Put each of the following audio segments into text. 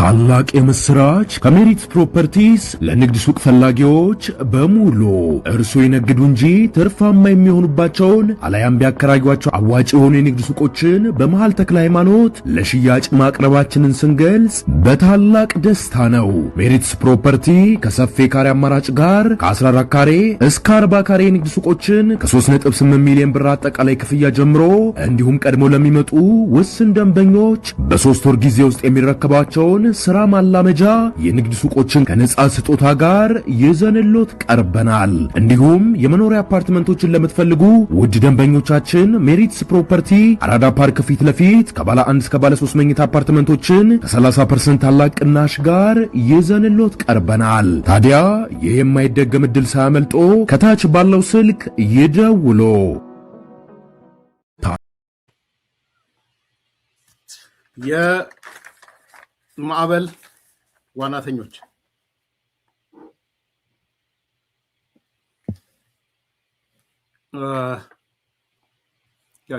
ታላቅ የምስራች ከሜሪት ፕሮፐርቲስ ለንግድ ሱቅ ፈላጊዎች በሙሉ እርሱ ይነግዱ እንጂ ትርፋማ የሚሆኑባቸውን አለያም ቢያከራዩአቸው አዋጭ የሆኑ የንግድ ሱቆችን በመሃል ተክለ ሃይማኖት ለሽያጭ ማቅረባችንን ስንገልጽ በታላቅ ደስታ ነው። ሜሪትስ ፕሮፐርቲ ከሰፊ ካሬ አማራጭ ጋር ከ14 ካሬ እስከ 40 ካሬ የንግድ ሱቆችን ከ3.8 ሚሊዮን ብር አጠቃላይ ክፍያ ጀምሮ እንዲሁም ቀድሞ ለሚመጡ ውስን ደንበኞች በ3 ወር ጊዜ ውስጥ የሚረከባቸውን ስራ ማላመጃ የንግድ ሱቆችን ከነጻ ስጦታ ጋር ይዘንሎት ቀርበናል። እንዲሁም የመኖሪያ አፓርትመንቶችን ለምትፈልጉ ውድ ደንበኞቻችን ሜሪትስ ፕሮፐርቲ አራዳ ፓርክ ፊት ለፊት ከባለ 1 እስከ ባለ 3 መኝታ አፓርትመንቶችን ከ30% ታላቅ ቅናሽ ጋር ይዘንሎት ቀርበናል። ታዲያ ይህ የማይደገም እድል ሳያመልጦ ከታች ባለው ስልክ ይደውሉ። የማዕበል ዋናተኞች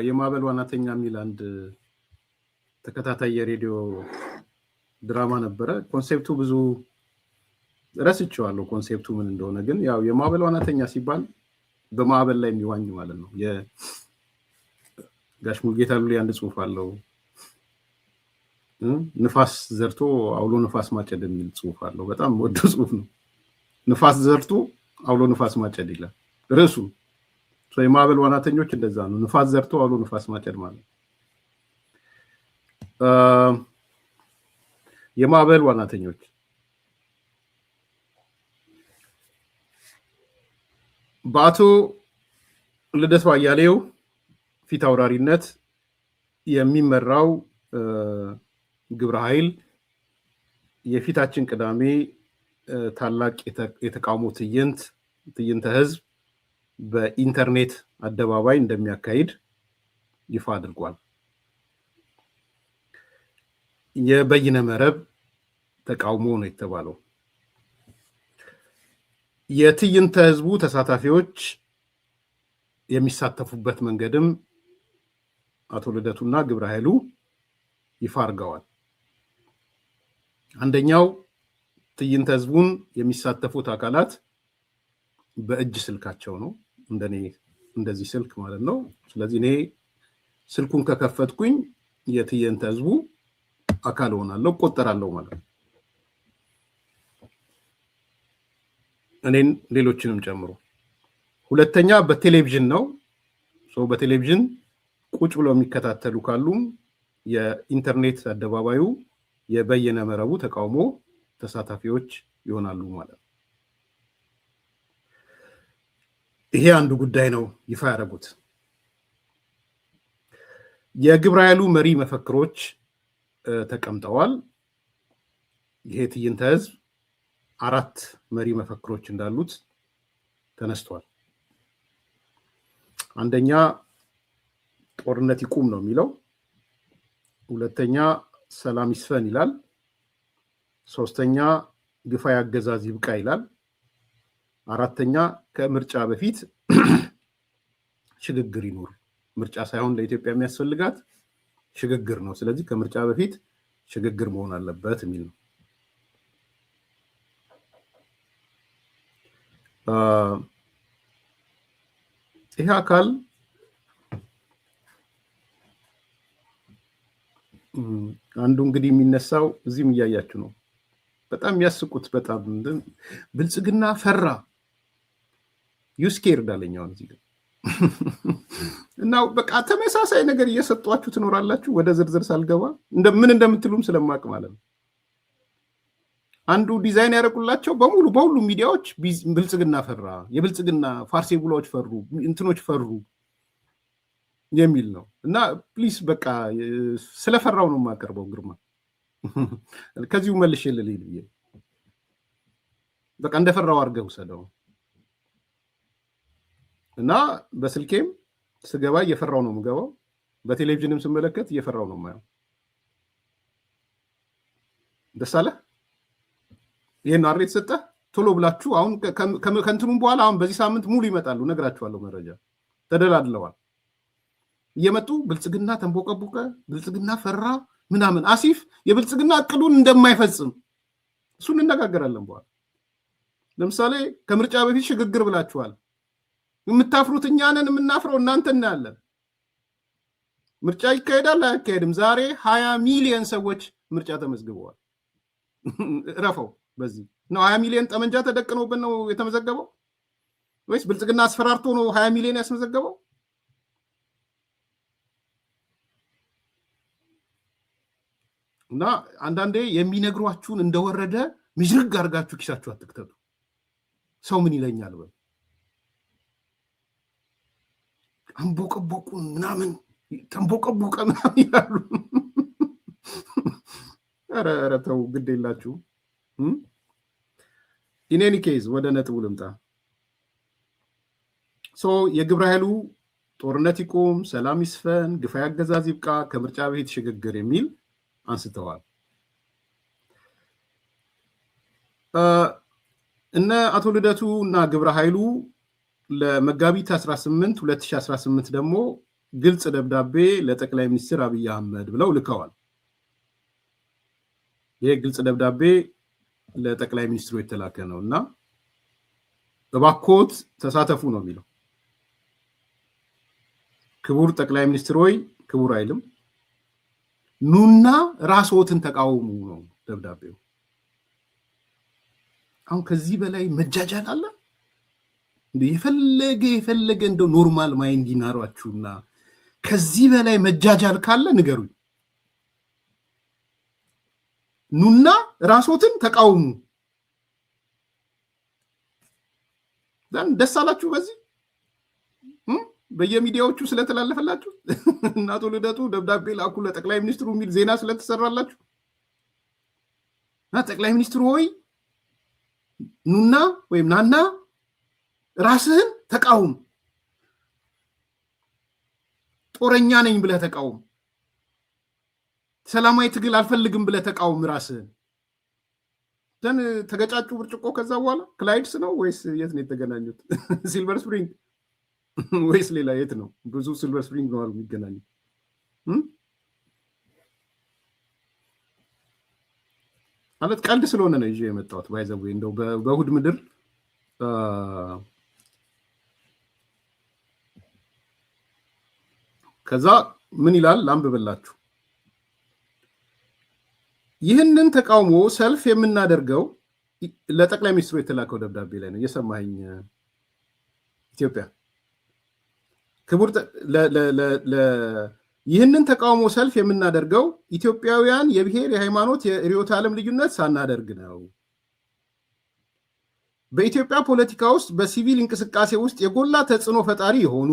የማዕበል ዋናተኛ የሚል አንድ ተከታታይ የሬዲዮ ድራማ ነበረ። ኮንሴፕቱ ብዙ ረስቼዋለሁ፣ ኮንሴፕቱ ምን እንደሆነ ግን ያው የማዕበል ዋናተኛ ሲባል በማዕበል ላይ የሚዋኝ ማለት ነው። የጋሽ ሙልጌታ ሉሊ አንድ ጽሑፍ አለው፣ ንፋስ ዘርቶ አውሎ ንፋስ ማጨድ የሚል ጽሑፍ አለው። በጣም ወደ ጽሑፍ ነው። ንፋስ ዘርቶ አውሎ ንፋስ ማጨድ ይላል ርዕሱ። የማዕበል ዋናተኞች እንደዛ ነው። ንፋስ ዘርቶ አውሎ ንፋስ ማጨድ ማለት የማዕበል ዋናተኞች በአቶ ልደቱ አያሌው ፊት አውራሪነት የሚመራው ግብረ ኃይል የፊታችን ቅዳሜ ታላቅ የተቃውሞ ትዕይንተ ህዝብ በኢንተርኔት አደባባይ እንደሚያካሂድ ይፋ አድርጓል። የበይነ መረብ ተቃውሞ ነው የተባለው። የትዕይንተ ህዝቡ ተሳታፊዎች የሚሳተፉበት መንገድም አቶ ልደቱና ግብረ ኃይሉ ይፋ አድርገዋል። አንደኛው ትዕይንተ ህዝቡን የሚሳተፉት አካላት በእጅ ስልካቸው ነው፣ እንደዚህ ስልክ ማለት ነው። ስለዚህ እኔ ስልኩን ከከፈትኩኝ የትዕይንተ ህዝቡ አካል ሆናለሁ፣ እቆጠራለሁ ማለት ነው። እኔን ሌሎችንም ጨምሮ። ሁለተኛ በቴሌቪዥን ነው። በቴሌቪዥን ቁጭ ብለው የሚከታተሉ ካሉም የኢንተርኔት አደባባዩ የበየነ መረቡ ተቃውሞ ተሳታፊዎች ይሆናሉ ማለት ነው። ይሄ አንዱ ጉዳይ ነው ይፋ ያደረጉት። የግብረ ኃይሉ መሪ መፈክሮች ተቀምጠዋል። ይሄ ትዕይንተ ህዝብ 4 መሪ መፈክሮች እንዳሉት ተነስቷል። አንደኛ ጦርነት ይቁም ነው የሚለው። ሁለተኛ ሰላም ይስፈን ይላል። ሶስተኛ ግፋይ አገዛዝ ይብቃ ይላል። አራተኛ ከምርጫ በፊት ሽግግር ይኖር። ምርጫ ሳይሆን ለኢትዮጵያ የሚያስፈልጋት ሽግግር ነው። ስለዚህ ከምርጫ በፊት ሽግግር መሆን አለበት የሚል ነው። ይሄ አካል አንዱ እንግዲህ የሚነሳው እዚህም እያያችሁ ነው። በጣም የሚያስቁት በጣም ብልጽግና ፈራ ዩስኬር ዳለኛውን እዚህ እና በቃ ተመሳሳይ ነገር እየሰጧችሁ ትኖራላችሁ። ወደ ዝርዝር ሳልገባ ምን እንደምትሉም ስለማቅ ማለት ነው። አንዱ ዲዛይን ያደረጉላቸው በሁሉ ሚዲያዎች ብልጽግና ፈራ፣ የብልጽግና ፋርሴ ቡላዎች ፈሩ፣ እንትኖች ፈሩ የሚል ነው። እና ፕሊስ በቃ ስለፈራው ነው የማቀርበው። ግርማ ከዚሁ መልሼ ልልኝ ብዬ በቃ እንደፈራው አድርገህ ውሰደው። እና በስልኬም ስገባ እየፈራው ነው የምገባው፣ በቴሌቪዥንም ስመለከት እየፈራው ነው የማየው። ደስ አለህ? ይሄን አሬት ሰጠ ቶሎ ብላችሁ አሁን ከእንትኑም በኋላ አሁን በዚህ ሳምንት ሙሉ ይመጣሉ፣ ነግራችኋለሁ። መረጃ ተደላድለዋል። እየመጡ ብልጽግና ተንቦቀቦቀ፣ ብልጽግና ፈራ ምናምን አሲፍ የብልጽግና እቅዱን እንደማይፈጽም እሱን እንነጋገራለን በኋላ። ለምሳሌ ከምርጫ በፊት ሽግግር ብላችኋል። የምታፍሩት እኛ ነን፣ የምናፍረው እናንተ እናያለን። ምርጫ ይካሄዳል አያካሄድም? ዛሬ 20 ሚሊዮን ሰዎች ምርጫ ተመዝግበዋል። ረፈው በዚህ ነው 20 ሚሊዮን ጠመንጃ ተደቅኖብን ነው የተመዘገበው ወይስ ብልጽግና አስፈራርቶ ነው 20 ሚሊዮን ያስመዘገበው? እና አንዳንዴ የሚነግሯችሁን እንደወረደ ምጅርግ አድርጋችሁ ኪሳችሁ አትክተቱ። ሰው ምን ይለኛል በል አንቦቀቦቁን ምናምን ተንቦቀቦቀ ምናምን ይላሉ። ኧረ ተው ግድ የላችሁ። ኢኔኒ ኬዝ ወደ ነጥቡ ልምጣ። የግብረ ኃይሉ ጦርነት ይቁም፣ ሰላም ይስፈን፣ ግፋዊ አገዛዝ ይብቃ፣ ከምርጫ በፊት ሽግግር የሚል አንስተዋል። እነ አቶ ልደቱ እና ግብረ ኃይሉ ለመጋቢት 18 2018 ደግሞ ግልጽ ደብዳቤ ለጠቅላይ ሚኒስትር አብይ አህመድ ብለው ልከዋል። ይሄ ግልጽ ደብዳቤ ለጠቅላይ ሚኒስትሩ የተላከ ነው እና እባክዎት ተሳተፉ ነው የሚለው። ክቡር ጠቅላይ ሚኒስትር ሆይ፣ ክቡር አይልም፣ ኑና ራስዎትን ተቃውሙ ነው ደብዳቤው። አሁን ከዚህ በላይ መጃጃል አለ? የፈለገ እንደው ኖርማል ማይንድ ይናሯችሁና ከዚህ በላይ መጃጃል ካለ ንገሩኝ። ኑና ራስዎትን ተቃውሙ። ደስ አላችሁ በዚህ በየሚዲያዎቹ ስለተላለፈላችሁ እና አቶ ልደቱ ደብዳቤ ላኩ ለጠቅላይ ሚኒስትሩ የሚል ዜና ስለተሰራላችሁ እና ጠቅላይ ሚኒስትሩ ሆይ ኑና ወይም ናና ራስህን ተቃውም፣ ጦረኛ ነኝ ብለህ ተቃውም፣ ሰላማዊ ትግል አልፈልግም ብለህ ተቃውም ራስህን። ደን ተገጫጩ ብርጭቆ። ከዛ በኋላ ክላይድስ ነው ወይስ የት ነው የተገናኙት? ሲልቨር ስፕሪንግ ወይስ ሌላ የት ነው? ብዙ ሲልቨር ስፕሪንግ ነው የሚገናኙት። ማለት ቀልድ ስለሆነ ነው ይዤ የመጣሁት። ባይዘው እንደው በእሑድ ምድር ከዛ ምን ይላል ላንብብላችሁ። ይህንን ተቃውሞ ሰልፍ የምናደርገው ለጠቅላይ ሚኒስትሩ የተላከው ደብዳቤ ላይ ነው። እየሰማኸኝ ኢትዮጵያ? ክቡር ይህንን ተቃውሞ ሰልፍ የምናደርገው ኢትዮጵያውያን የብሔር፣ የሃይማኖት፣ የርዕዮተ ዓለም ልዩነት ሳናደርግ ነው። በኢትዮጵያ ፖለቲካ ውስጥ በሲቪል እንቅስቃሴ ውስጥ የጎላ ተጽዕኖ ፈጣሪ የሆኑ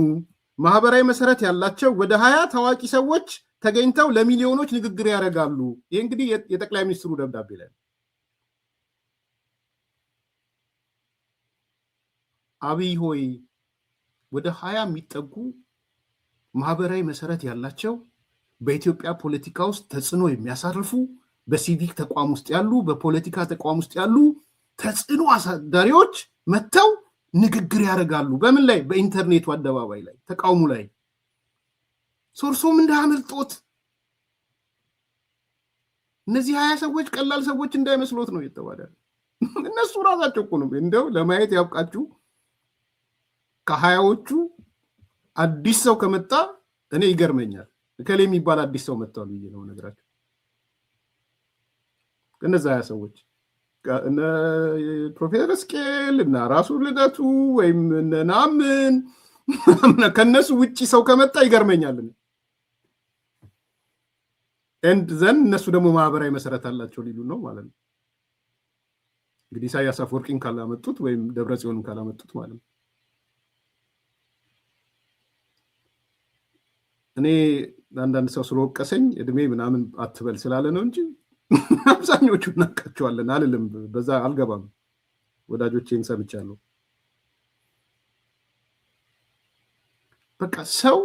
ማህበራዊ መሰረት ያላቸው ወደ 20 ታዋቂ ሰዎች ተገኝተው ለሚሊዮኖች ንግግር ያደርጋሉ። ይህ እንግዲህ የጠቅላይ ሚኒስትሩ ደብዳቤ ላይ አብይ ሆይ ወደ 20 የሚጠጉ ማህበራዊ መሰረት ያላቸው በኢትዮጵያ ፖለቲካ ውስጥ ተጽዕኖ የሚያሳርፉ በሲቪክ ተቋም ውስጥ ያሉ በፖለቲካ ተቋም ውስጥ ያሉ ተጽዕኖ አሳዳሪዎች መጥተው ንግግር ያደርጋሉ። በምን ላይ? በኢንተርኔቱ አደባባይ ላይ ተቃውሞ ላይ። ሶርሶም እንዳያመልጦት። እነዚህ 20 ሰዎች ቀላል ሰዎች እንዳይመስሎት ነው የተባለ። እነሱ ራሳቸው እኮ ነው። እንደው ለማየት ያብቃችሁ። ከ20ዎቹ አዲስ ሰው ከመጣ እኔ ይገርመኛል። እከሌ የሚባል አዲስ ሰው መጥቷል ብዬ ነው ነግራችሁ። እነዛ 20 ሰዎች እነ ፕሮፌሰር እስቄል እና ራሱ ልደቱ ወይም ናምን ከነሱ ውጪ ሰው ከመጣ ይገርመኛል። ኤንድ ዘን እነሱ ደግሞ ማህበራዊ መሰረት አላቸው ሊሉ ነው ማለት ነው። እንግዲህ ኢሳያስ አፈወርቂን ካላመጡት ወይም ደብረጽዮንን ካላመጡት ማለት ነው። እኔ አንዳንድ ሰው ስለወቀሰኝ እድሜ ምናምን አትበል ስላለ ነው እንጂ አብዛኞቹ እናውቃቸዋለን አልልም። በዛ አልገባም። ወዳጆቼን ሰምቻለሁ። በቃ ሰው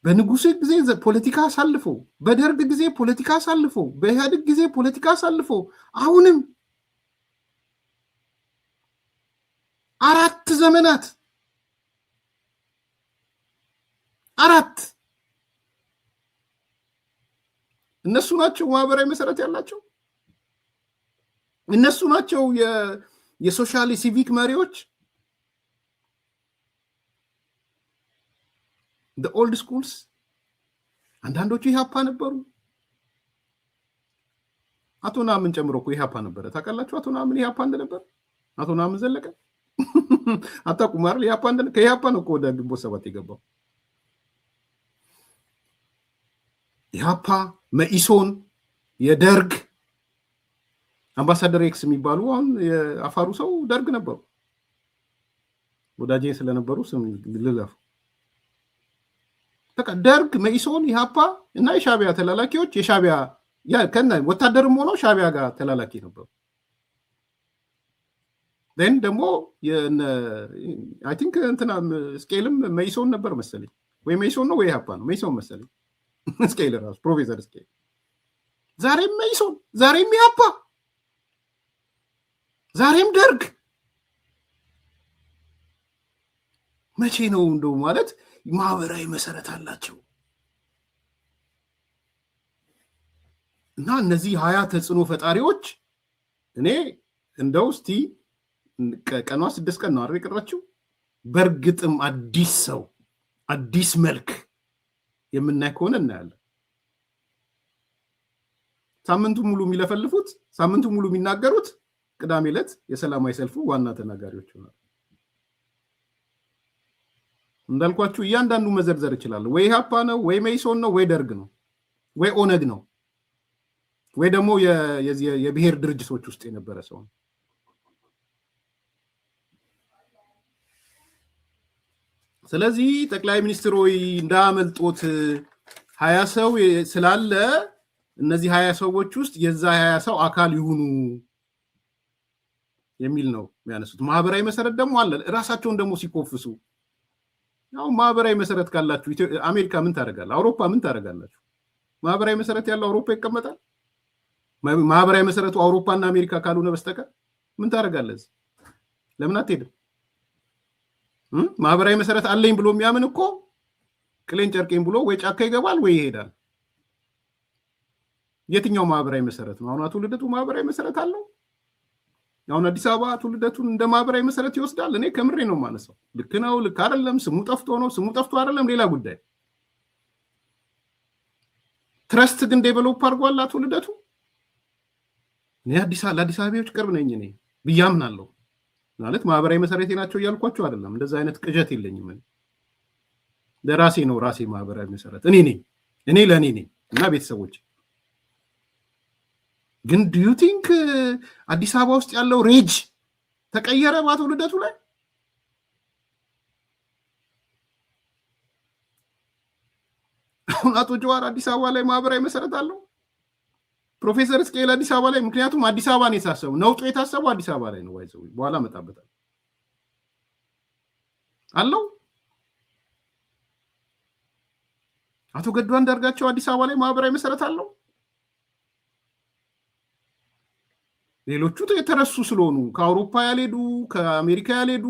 በንጉሥ ጊዜ ፖለቲካ አሳልፎ፣ በደርግ ጊዜ ፖለቲካ አሳልፎ፣ በኢህአዴግ ጊዜ ፖለቲካ አሳልፎ አሁንም 4 ዘመናት 4 እነሱ ናቸው ማህበራዊ መሰረት ያላቸው። እነሱ ናቸው የሶሻል ሲቪክ መሪዎች። the old schools አንዳንዶቹ ኢህአፓ ነበሩ። አቶ ናምን ጨምሮ እኮ ኢህአፓ ነበረ። ታውቃላችሁ አቶ ናምን ኢህአፓ እንደነበር? አቶ ናምን ዘለቀ አታውቁም አይደል? ኢህአፓ ከኢህአፓ ነው እኮ ወደ ግንቦት ሰባት የገባው። ኢህአፓ፣ መኢሶን፣ የደርግ አምባሳደር ኤክስ የሚባሉ አሁን የአፋሩ ሰው ደርግ ነበሩ። ወዳጄ ስለነበሩ ስም ልለፍ። በቃ ደርግ፣ መኢሶን፣ ኢህአፓ እና የሻቢያ ተላላኪዎች የሻቢያ ከነ ወታደርም ሆነው ሻቢያ ጋር ተላላኪ ነበሩ። then ደግሞ አይ ቲንክ እንትና ስኬልም መኢሶን ነበር መሰለኝ፣ ወይ መኢሶን ነው ወይ ኢህአፓ ነው፣ መኢሶን መሰለኝ። ስኬል ራሱ ፕሮፌሰር ስኬል ዛሬም መኢሶን፣ ዛሬም ኢህአፓ፣ ዛሬም ደርግ። መቼ ነው እንደው ማለት ማህበራዊ መሰረት አላቸው። እና እነዚህ 20 ተጽዕኖ ፈጣሪዎች እኔ እንደው እስቲ ቀኗ 6 ቀን ነው አይደል የቀረችው? በእርግጥም አዲስ ሰው አዲስ መልክ የምናይ ከሆነ እናያለን። ሳምንቱ ሙሉ የሚለፈልፉት፣ ሳምንቱ ሙሉ የሚናገሩት ቅዳሜ ዕለት የሰላማዊ ሰልፉ ዋና ተናጋሪዎች ሆናል። እንዳልኳችሁ እያንዳንዱ መዘርዘር ይችላል። ወይ ኢህአፓ ነው፣ ወይ መኢሶን ነው፣ ወይ ደርግ ነው፣ ወይ ኦነግ ነው፣ ወይ ደግሞ የብሔር ድርጅቶች ውስጥ የነበረ ሰው ነው። ስለዚህ ጠቅላይ ሚኒስትር ሆይ እንዳመልጦት 20 ሰው ስላለ እነዚህ 20 ሰዎች ውስጥ የዛ 20 ሰው አካል ይሁኑ የሚል ነው የሚያነሱት። ማህበራዊ መሰረት ደግሞ አለ። ራሳቸውን ደግሞ ሲኮፍሱ ያው ማህበራዊ መሰረት ካላችሁ አሜሪካ ምን ታደርጋለህ? አውሮፓ ምን ታደርጋላችሁ? ማህበራዊ መሰረት ያለው አውሮፓ ይቀመጣል? ማህበራዊ መሰረቱ አውሮፓና አሜሪካ ካልሆነ በስተቀር ምን ታደርጋለህ? ለምን አትሄድም? ማህበራዊ መሰረት አለኝ ብሎ የሚያምን እኮ ቅሌን ጨርቄን ብሎ ወይ ጫካ ይገባል ወይ ይሄዳል። የትኛው ማህበራዊ መሰረት ነው? አሁን አቶ ልደቱ ማህበራዊ መሰረት አለው? አሁን አዲስ አበባ አቶ ልደቱን እንደ ማህበራዊ መሰረት ይወስዳል? እኔ ከምሬ ነው ማነሳው። ልክ ነው ልክ አይደለም፣ ስሙ ጠፍቶ ነው ስሙ ጠፍቶ አይደለም ሌላ ጉዳይ። ትረስት ግን ዴቨሎፕ አድርጓል አቶ ልደቱ። እኔ ለአዲስ አበባዎች ቅርብ ነኝ እኔ ብዬ አምናለሁ። ማለት ማህበራዊ መሰረቴ ናቸው እያልኳቸው አይደለም። እንደዛ አይነት ቅዠት የለኝም። ለራሴ ነው ራሴ ማህበራዊ መሰረት እኔ ነኝ። እኔ ለእኔ ነኝ እና ቤተሰቦች። ግን ዱ ዩ ቲንክ አዲስ አበባ ውስጥ ያለው ሬጅ ተቀየረ በአቶ ልደቱ ላይ? አሁን አቶ ጀዋር አዲስ አበባ ላይ ማህበራዊ መሰረት አለው? ፕሮፌሰር ስኬል አዲስ አበባ ላይ? ምክንያቱም አዲስ አበባ ነው የታሰበው፣ ነውጡ የታሰበው አዲስ አበባ ላይ ነው። ዋይዘው በኋላ መጣበታል አለው። አቶ ገዱ አንዳርጋቸው አዲስ አበባ ላይ ማህበራዊ መሰረት አለው? ሌሎቹ የተረሱ ስለሆኑ ከአውሮፓ ያልሄዱ ከአሜሪካ ያልሄዱ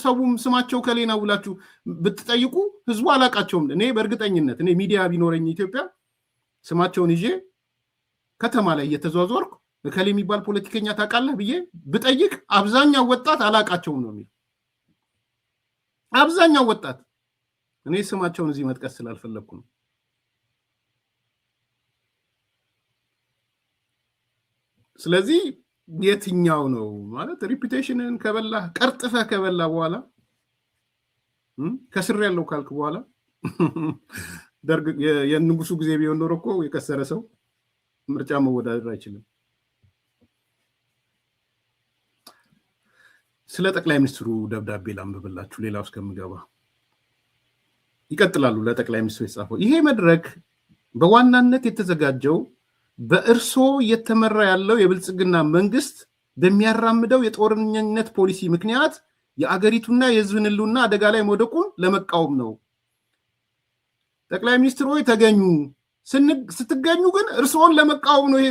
ሰውም ስማቸው ከሌና ብላችሁ ብትጠይቁ ህዝቡ አላቃቸውም። እኔ በእርግጠኝነት እኔ ሚዲያ ቢኖረኝ ኢትዮጵያ ስማቸውን ይዤ ከተማ ላይ እየተዟዟርኩ እከሌ የሚባል ፖለቲከኛ ታውቃለህ ብዬ ብጠይቅ አብዛኛው ወጣት አላቃቸውም ነው የሚለው። አብዛኛው ወጣት እኔ ስማቸውን እዚህ መጥቀስ ስላልፈለኩ ነው። ስለዚህ የትኛው ነው ማለት ሪፒቴሽንን ከበላ ቀርጥፈ ከበላ በኋላ ከስር ያለው ካልክ በኋላ ደርግ የንጉሱ ጊዜ ቢሆን ኖሮ እኮ የከሰረ ሰው ምርጫ መወዳደር አይችልም። ስለ ጠቅላይ ሚኒስትሩ ደብዳቤ ላንብብላችሁ ሌላው እስከምገባ። ይቀጥላሉ። ለጠቅላይ ሚኒስትሩ የተጻፈው ይሄ መድረክ በዋናነት የተዘጋጀው በእርሶ እየተመራ ያለው የብልጽግና መንግስት በሚያራምደው የጦርነት ፖሊሲ ምክንያት የአገሪቱና የህዝብን ህልውና አደጋ ላይ መውደቁን ለመቃወም ነው። ጠቅላይ ሚኒስትሩ ተገኙ። ስትገኙ ግን እርሶን ለመቃወም ነው ይሄ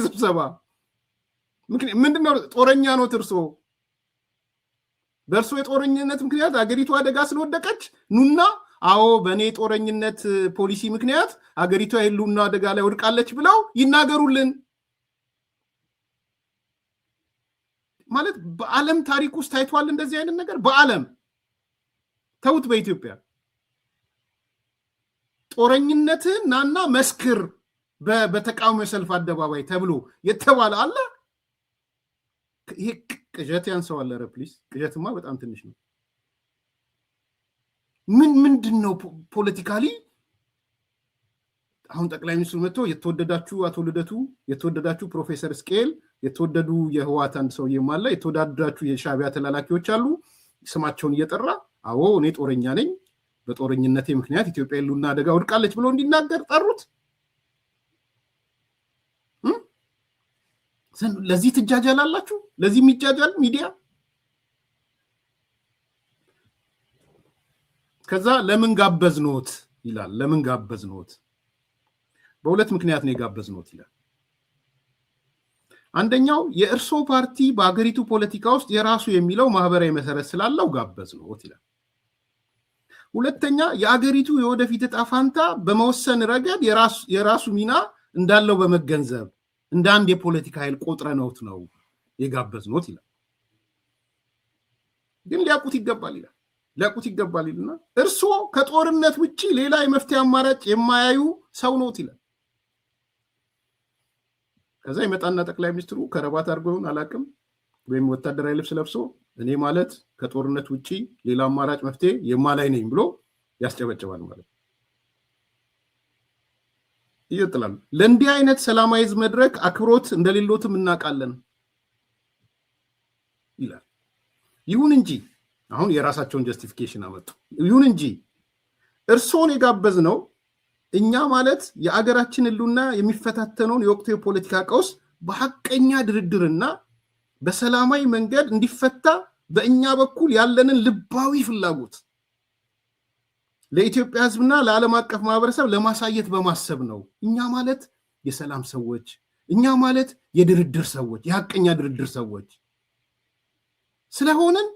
ስብሰባ። ምንድነው? ጦረኛ ነው እርሶ። በእርሶ የጦረኝነት ምክንያት አገሪቱ አደጋ ስለወደቀች ኑና አዎ በእኔ ጦረኝነት ፖሊሲ ምክንያት አገሪቷ የህልውና አደጋ ላይ ወድቃለች ብለው ይናገሩልን። ማለት በዓለም ታሪክ ውስጥ ታይቷል እንደዚህ አይነት ነገር? በዓለም ተውት፣ በኢትዮጵያ ጦረኝነትን ናና መስክር በተቃውሞ ሰልፍ አደባባይ ተብሎ የተባለ አለ? ይሄ ቅዠት ያንሰዋል። ኧረ ፕሊስ፣ ቅዠትማ በጣም ትንሽ ነው። ምንድን ነው ፖለቲካሊ? አሁን ጠቅላይ ሚኒስትሩ መጥቶ የተወደዳችሁ አቶ ልደቱ፣ የተወደዳችሁ ፕሮፌሰር ስኬል፣ የተወደዱ የህወሓት አንድ ሰውዬም አለ፣ የተወዳዳችሁ የሻዕቢያ ተላላኪዎች አሉ፣ ስማቸውን እየጠራ አዎ እኔ ጦረኛ ነኝ፣ በጦረኝነቴ ምክንያት ኢትዮጵያ የህልውና አደጋ ወድቃለች ብሎ እንዲናገር ጠሩት። ለዚህ ትጃጃላላችሁ? ለዚህ የሚጃጃል ሚዲያ? ከዛ ለምን ጋበዝኖት ይላል። ለምን ጋበዝኖት? በሁለት ምክንያት ነው የጋበዝኖት ይላል። አንደኛው የእርሶ ፓርቲ በአገሪቱ ፖለቲካ ውስጥ የራሱ የሚለው ማህበራዊ መሰረት ስላለው ጋበዝኖት ይላል። ሁለተኛ የአገሪቱ የወደፊት ዕጣ ፋንታ በመወሰን ረገድ የራሱ ሚና እንዳለው በመገንዘብ እንደ አንድ የፖለቲካ ኃይል ቆጥረነውት ነው የጋበዝኖት ይላል። ግን ሊያውቁት ይገባል ይላል። ሊያውቁት ይገባል ይልና እርሶ ከጦርነት ውጪ ሌላ የመፍትሄ አማራጭ የማያዩ ሰው ነዎት ይላል። ከዛ ይመጣና ጠቅላይ ሚኒስትሩ ከረባት አድርጎን አላቅም ወይም ወታደራዊ ልብስ ለብሶ እኔ ማለት ከጦርነት ውጪ ሌላ አማራጭ መፍትሄ የማላይ ነኝ ብሎ ያስጨበጭባል ማለት ነው። ይጥላል። ለእንዲህ አይነት ሰላማዊ መድረክ አክብሮት እንደሌሎትም እናውቃለን ይላል። ይሁን እንጂ አሁን የራሳቸውን ጀስቲፊኬሽን አመጡ። ይሁን እንጂ እርሶን የጋበዝነው እኛ ማለት የአገራችን ህልውና የሚፈታተነውን የወቅቱ የፖለቲካ ቀውስ በሐቀኛ ድርድርና በሰላማዊ መንገድ እንዲፈታ በእኛ በኩል ያለንን ልባዊ ፍላጎት ለኢትዮጵያ ህዝብና ለዓለም አቀፍ ማህበረሰብ ለማሳየት በማሰብ ነው። እኛ ማለት የሰላም ሰዎች፣ እኛ ማለት የድርድር ሰዎች፣ የሐቀኛ ድርድር ሰዎች ስለሆንን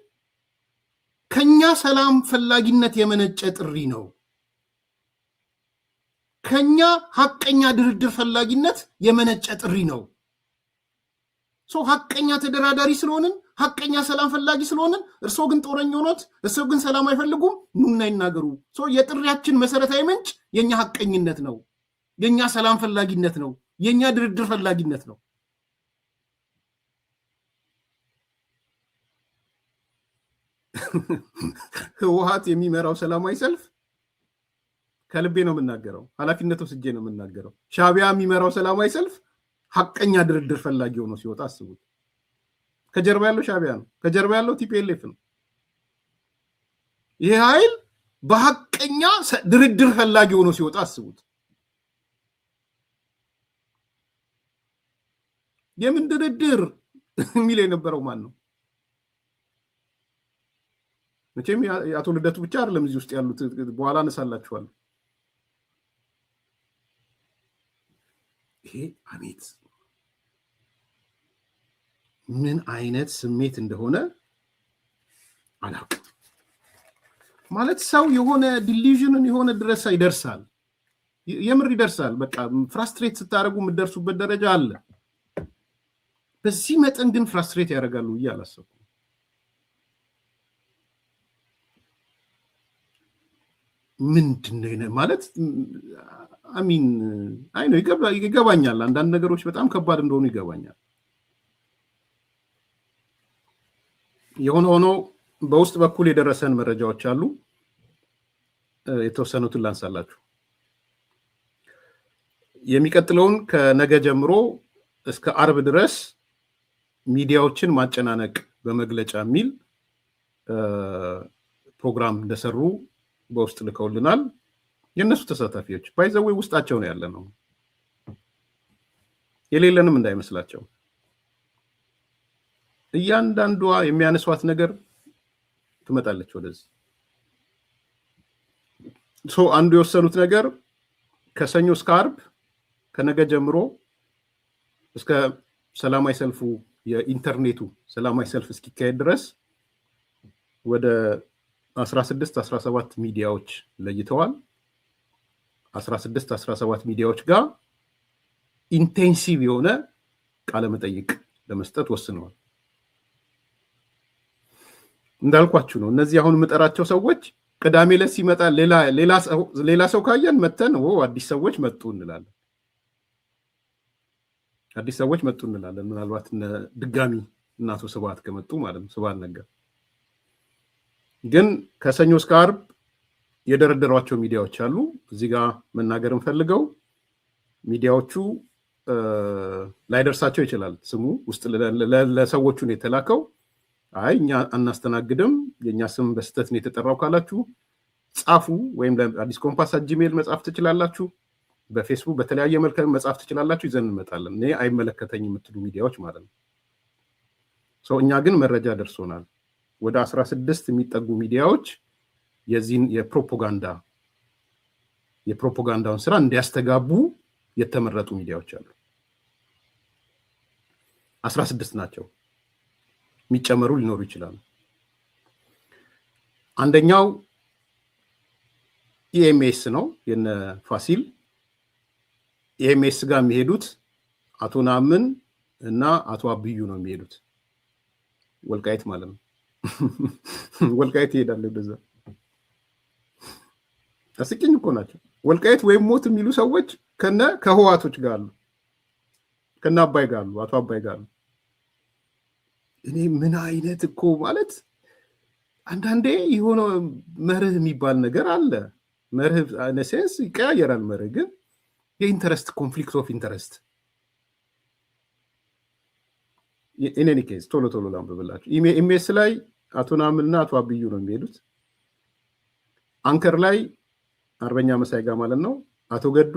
ከኛ ሰላም ፈላጊነት የመነጨ ጥሪ ነው። ከኛ ሐቀኛ ድርድር ፈላጊነት የመነጨ ጥሪ ነው። ሐቀኛ ተደራዳሪ ስለሆንን፣ ሐቀኛ ሰላም ፈላጊ ስለሆንን፣ እርሶ ግን ጦረኛ ሆኖት፣ እርሶ ግን ሰላም አይፈልጉም፣ ኑና ይናገሩ። የጥሪያችን መሰረታዊ ምንጭ የኛ ሐቀኝነት ነው፣ የኛ ሰላም ፈላጊነት ነው፣ የኛ ድርድር ፈላጊነት ነው። ህወሓት የሚመራው ሰላማዊ ሰልፍ ከልቤ ነው የምናገረው፣ ኃላፊነት ወስጄ ነው የምናገረው። ሻዕቢያ የሚመራው ሰላማዊ ሰልፍ ሐቀኛ ድርድር ፈላጊ ሆኖ ሲወጣ አስቡት። ከጀርባ ያለው ሻዕቢያ ነው፣ ከጀርባ ያለው ቲፒኤልኤፍ ነው። ይሄ ኃይል በሐቀኛ ድርድር ፈላጊ ሆኖ ሲወጣ አስቡት። የምን ድርድር የሚል የነበረው ማን ነው? መቼም የአቶ ልደቱ ብቻ አይደለም እዚህ ውስጥ ያሉት፣ በኋላ አነሳላችኋለሁ። ይሄ አቤት ምን አይነት ስሜት እንደሆነ አላውቅም። ማለት ሰው የሆነ ዲሊዥንን የሆነ ድረስ ይደርሳል፣ የምር ይደርሳል። በቃ ፍራስትሬት ስታደርጉ የምትደርሱበት ደረጃ አለ። በዚህ መጠን ግን ፍራስትሬት ያደርጋሉ ብዬ አላሰብኩም። ምንድነው ማለት አሚን አይ ነው ይገባኛል። አንዳንድ ነገሮች በጣም ከባድ እንደሆኑ ይገባኛል። የሆነ ሆኖ በውስጥ በኩል የደረሰን መረጃዎች አሉ። የተወሰኑትን ላንሳላችሁ። የሚቀጥለውን ከነገ ጀምሮ እስከ አርብ ድረስ ሚዲያዎችን ማጨናነቅ በመግለጫ የሚል ፕሮግራም እንደሰሩ በውስጥ ልከውልናል። የእነሱ ተሳታፊዎች ባይዘዌ ውስጣቸው ነው ያለ ነው፣ የሌለንም እንዳይመስላቸው። እያንዳንዷ የሚያነሷት ነገር ትመጣለች ወደዚህ። አንዱ የወሰኑት ነገር ከሰኞ እስከ አርብ ከነገ ጀምሮ እስከ ሰላማዊ ሰልፉ የኢንተርኔቱ ሰላማዊ ሰልፍ እስኪካሄድ ድረስ ወደ 16 17 ሚዲያዎች ለይተዋል። 16 17 ሚዲያዎች ጋር ኢንቴንሲቭ የሆነ ቃለ መጠይቅ ለመስጠት ወስነዋል። እንዳልኳችሁ ነው። እነዚህ አሁን የምጠራቸው ሰዎች ቅዳሜ ዕለት ሲመጣ ሌላ ሰው ካየን መተን አዲስ ሰዎች መጡ እንላለን። አዲስ ሰዎች መጡ እንላለን። ምናልባት ድጋሚ እናቶ ስብሐት ከመጡ ማለት ነው። ስብሐት ነጋ ግን ከሰኞ እስከ ዓርብ የደረደሯቸው ሚዲያዎች አሉ። እዚህ ጋር መናገር እንፈልገው ሚዲያዎቹ ላይደርሳቸው ይችላል። ስሙ ውስጥ ለሰዎቹ ነው የተላከው። አይ እኛ አናስተናግድም፣ የኛ ስም በስተት ነው የተጠራው ካላችሁ ጻፉ። ወይም ለአዲስ ኮምፓስ @gmail መጻፍ ትችላላችሁ። በፌስቡክ በተለያየ መልኩ መጻፍ ትችላላችሁ። ይዘን እንመጣለን። እኔ አይመለከተኝም የምትሉ ሚዲያዎች ማለት ነው። እኛ ግን መረጃ ደርሶናል። ወደ 16 የሚጠጉ ሚዲያዎች የዚህን የፕሮፓጋንዳውን ስራ እንዲያስተጋቡ የተመረጡ ሚዲያዎች አሉ። 16 ናቸው። የሚጨመሩ ሊኖሩ ይችላሉ። አንደኛው ኢኤምኤስ ነው፣ የነ ፋሲል ኢኤምኤስ ጋር የሚሄዱት አቶ ናምን እና አቶ አብዩ ነው የሚሄዱት። ወልቃይት ማለት ነው። ወልቃይት ይሄዳሉ ወደዛ። አስቂኝ እኮ ናቸው። ወልቃይት ወይም ሞት የሚሉ ሰዎች ከህዋቶች ጋር አሉ፣ ከነ አባይ ጋር አሉ፣ አቶ አባይ ጋር አሉ። እኔ ምን አይነት እኮ ማለት አንዳንዴ የሆነ መርህ የሚባል ነገር አለ። መርህ ነሴንስ ይቀያየራል። መርህ ግን የኢንተረስት ኮንፍሊክት ኦፍ ኢንተረስት ኢን ኬዝ ቶሎ ላንብብላችሁ። ኢሜስ ላይ አቶ ናምንና አቶ አብዩ ነው የሚሄዱት። አንከር ላይ አርበኛ መሳይ ጋር ማለት ነው አቶ ገዱ፣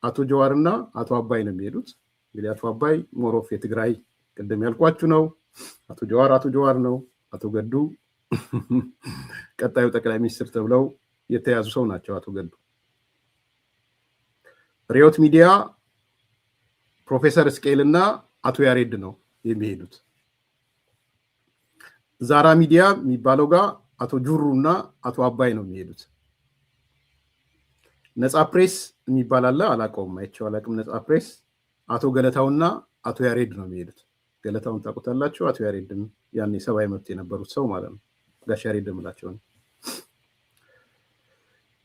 አቶ ጀዋርና አቶ አባይ ነው የሚሄዱት። እንግዲህ አቶ አባይ ሞሮፍ የትግራይ ቅድም ያልኳችሁ ነው። አቶ ጀዋር ነው። አቶ ገዱ ቀጣዩ ጠቅላይ ሚኒስትር ተብለው የተያዙ ሰው ናቸው። አቶ ገዱ ሪዮት ሚዲያ ፕሮፌሰር እስቄልና አቶ ያሬድ ነው የሚሄዱት። ዛራ ሚዲያ የሚባለው ጋር አቶ ጁሩና አቶ አባይ ነው የሚሄዱት። ነፃ ፕሬስ የሚባል አለ፣ አላውቀውም፣ አይቼው አላውቅም። ነፃ ፕሬስ አቶ ገለታውና አቶ ያሬድ ነው የሚሄዱት። ገለታውን ታውቁታላችሁ። አቶ ያሬድም ያኔ ሰብአዊ መብት የነበሩት ሰው ማለት ነው። ጋሽ ያሬድ እምላቸው ነው።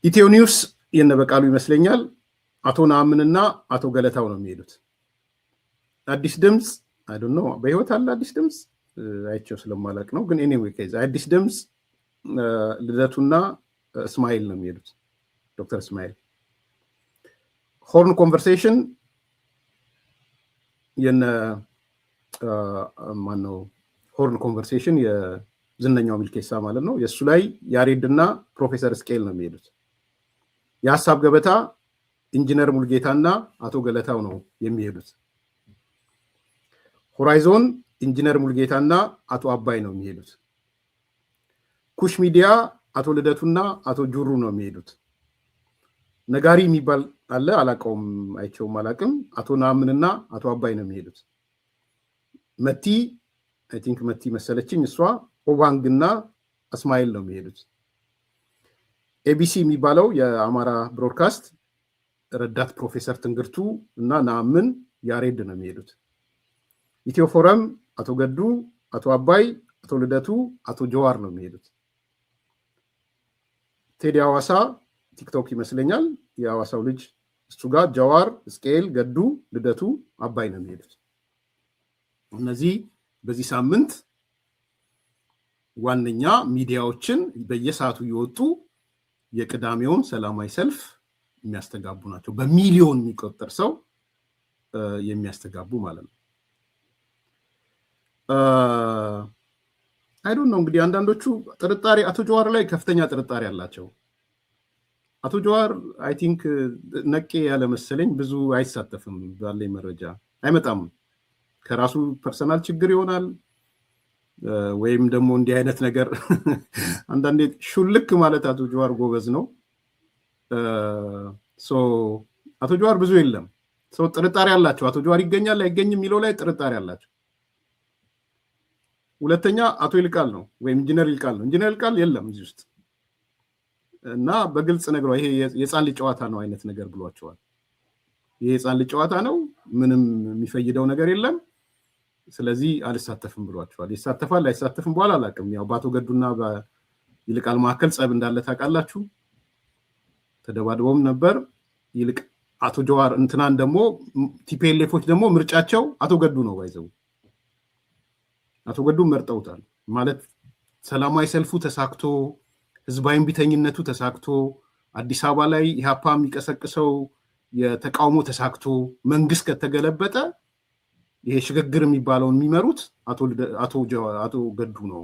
ኢትዮ ኒውስ የነበቃሉ ይመስለኛል አቶ ናምንና አቶ ገለታው ነው የሚሄዱት። አዲስ ድምፅ አይ ዶንት ኖ በህይወት አለ አዲስ ድምፅ አይቼው ስለማላቅ ነው። ግን ኤኒዌይ ኬዝ አዲስ ድምፅ ልደቱና እስማኤል ነው የሚሄዱት። ዶክተር እስማኤል ሆርን ኮንቨርሴሽን የነ ማነው ሆርን ኮንቨርሴሽን የዝነኛው ሚልኬሳ ማለት ነው። የእሱ ላይ ያሬድና ፕሮፌሰር እስቄል ነው የሚሄዱት። የሀሳብ ገበታ ኢንጂነር ሙልጌታና አቶ ገለታው ነው የሚሄዱት። ሆራይዞን ኢንጂነር ሙልጌታና አቶ አባይ ነው የሚሄዱት። ኩሽ ሚዲያ አቶ ልደቱና አቶ ጁሩ ነው የሚሄዱት። ነጋሪ የሚባል አለ፣ አላውቀውም፣ አይቼውም አላውቅም። አቶ ናምንና አቶ አባይ ነው የሚሄዱት። መቲ አይ ቲንክ መቲ መሰለችኝ እሷ፣ ኦባንግና እስማኤል ነው የሚሄዱት። ኤቢሲ የሚባለው የአማራ ብሮድካስት ረዳት ፕሮፌሰር ትንግርቱ እና ናምን ያሬድ ነው የሚሄዱት። ኢትዮ ፎረም አቶ ገዱ፣ አቶ አባይ፣ አቶ ልደቱ፣ አቶ ጀዋር ነው የሚሄዱት። ቴዲ ሐዋሳ ቲክቶክ ይመስለኛል የሐዋሳው ልጅ እሱ ጋር ጀዋር፣ እስቄል፣ ገዱ፣ ልደቱ፣ አባይ ነው የሚሄዱት። እነዚህ በዚህ ሳምንት ዋነኛ ሚዲያዎችን በየሰዓቱ እየወጡ የቅዳሜውን ሰላማዊ ሰልፍ የሚያስተጋቡ ናቸው። በሚሊዮን የሚቆጠር ሰው የሚያስተጋቡ ማለት ነው። አይ ዶንት ኖ እንግዲህ አንዳንዶቹ ጥርጣሬ አቶ ጀዋር ላይ ከፍተኛ ጥርጣሬ አላቸው። አቶ ጀዋር አይ ቲንክ ነቄ ያለ መሰለኝ፣ ብዙ አይሳተፍም ባለኝ መረጃ፣ አይመጣም። ከራሱ ፐርሰናል ችግር ይሆናል ወይም ደግሞ እንዲህ አይነት ነገር አንዳንዴ ሹልክ ማለት አቶ ጀዋር ጎበዝ ነው። አቶ ጀዋር ብዙ የለም። ሰው ጥርጣሬ አላቸው። አቶ ጀዋር ይገኛል አይገኝም የሚለው ላይ ጥርጣሬ አላቸው። ሁለተኛ አቶ ይልቃል ነው ወይም ኢንጂነር ይልቃል ነው። ኢንጂነር ይልቃል የለም እዚህ ውስጥ እና በግልጽ ነግረው ይሄ የህፃን ልጅ ጨዋታ ነው አይነት ነገር ብሏቸዋል። ይሄ የህፃን ልጅ ጨዋታ ነው፣ ምንም የሚፈይደው ነገር የለም፣ ስለዚህ አልሳተፍም ብሏቸዋል። ይሳተፋል አይሳተፍም በኋላ አላውቅም። ያው በአቶ ገዱና በይልቃል መካከል ጸብ እንዳለ ታውቃላችሁ። ተደባድበውም ነበር። ይልቅ አቶ ጀዋር እንትናን ደግሞ ቲፒኤልኤፎች ደግሞ ምርጫቸው አቶ ገዱ ነው ባይዘው አቶ ገዱ መርጠውታል ማለት ሰላማዊ ሰልፉ ተሳክቶ ህዝባዊ ቢተኝነቱ ተሳክቶ አዲስ አበባ ላይ ኢህአፓ የሚቀሰቅሰው የተቃውሞ ተሳክቶ መንግስት ከተገለበጠ ይሄ ሽግግር የሚባለውን የሚመሩት አቶ ገዱ ነው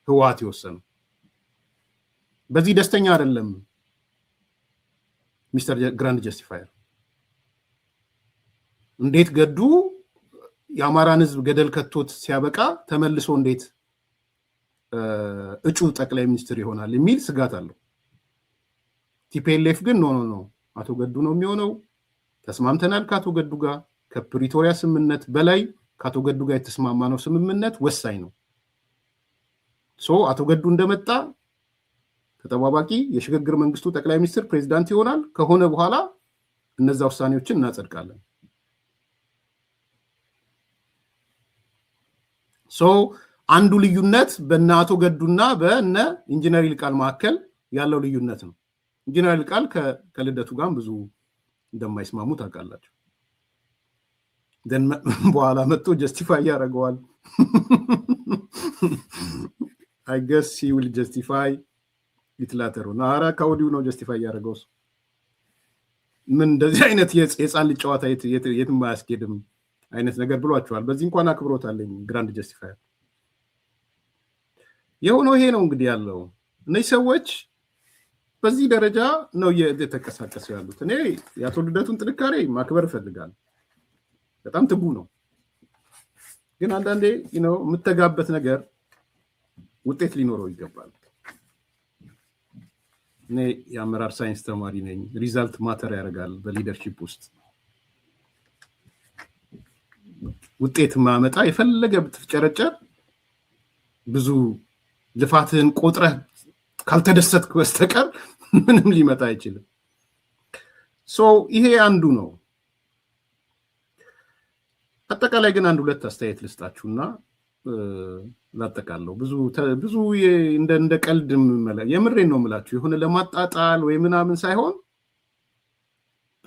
ህወሓት የወሰነው። በዚህ ደስተኛ አይደለም ሚስተር ግራንድ ጀስቲፋየር። እንዴት ገዱ የአማራን ህዝብ ገደል ከቶት ሲያበቃ ተመልሶ እንዴት እጩ ጠቅላይ ሚኒስትር ይሆናል የሚል ስጋት አለው። ቲፒኤልኤፍ ግን ኖ አቶ ገዱ ነው የሚሆነው፣ ተስማምተናል ከአቶ ገዱ ጋር፣ ከፕሪቶሪያ ስምምነት በላይ ከአቶ ገዱ ጋር የተስማማነው ስምምነት ወሳኝ ነው። አቶ ገዱ እንደመጣ ተጠባባቂ የሽግግር መንግስቱ ጠቅላይ ሚኒስትር ፕሬዚዳንት ይሆናል። ከሆነ በኋላ እነዛ ውሳኔዎችን እናጸድቃለን። አንዱ ልዩነት በእነ አቶ ገዱና በእነ ኢንጂነር ይልቃል መካከል ያለው ልዩነት ነው። ኢንጂነር ይልቃል ከልደቱ ጋር ብዙ እንደማይስማሙ ታውቃላችሁ። በኋላ መጥቶ ጀስቲፋይ ያደርገዋል። I guess he will justify it later on። ኧረ ከወዲሁ ነው ጀስቲፋይ ያደረገው። ምን እንደዚህ አይነት የህፃን ልጅ ጨዋታ የትም አያስኬድም አይነት ነገር ብሏቸዋል። በዚህ እንኳን አክብሮት አለኝ ግራንድ ጀስቲፋየር። የሆነው ይሄ ነው እንግዲህ ያለው። እነዚህ ሰዎች በዚህ ደረጃ ነው እየተንቀሳቀሱ ያሉት። እኔ የአቶ ልደቱን ጥንካሬ ማክበር እፈልጋለሁ። በጣም ትጉ ነው። ግን አንዳንዴ የምተጋበት ነገር ውጤት ሊኖረው ይገባል። እኔ የአመራር ሳይንስ ተማሪ ነኝ። ሪዛልት ማተር ያደርጋል በሊደርሺፕ ውስጥ። ውጤት ማመጣ የፈለገ ብትጨረጨር ብዙ ልፋትህን ቆጥረህ ካልተደሰትክ በስተቀር ምንም ሊመጣ አይችልም። ይሄ አንዱ ነው። አጠቃላይ ግን አንድ ሁለት አስተያየት ልስጣችሁና ላጠቃለው። ብዙ እንደ ቀልድ የምሬን ነው የምላችሁ፣ የሆነ ለማጣጣል ወይ ምናምን ሳይሆን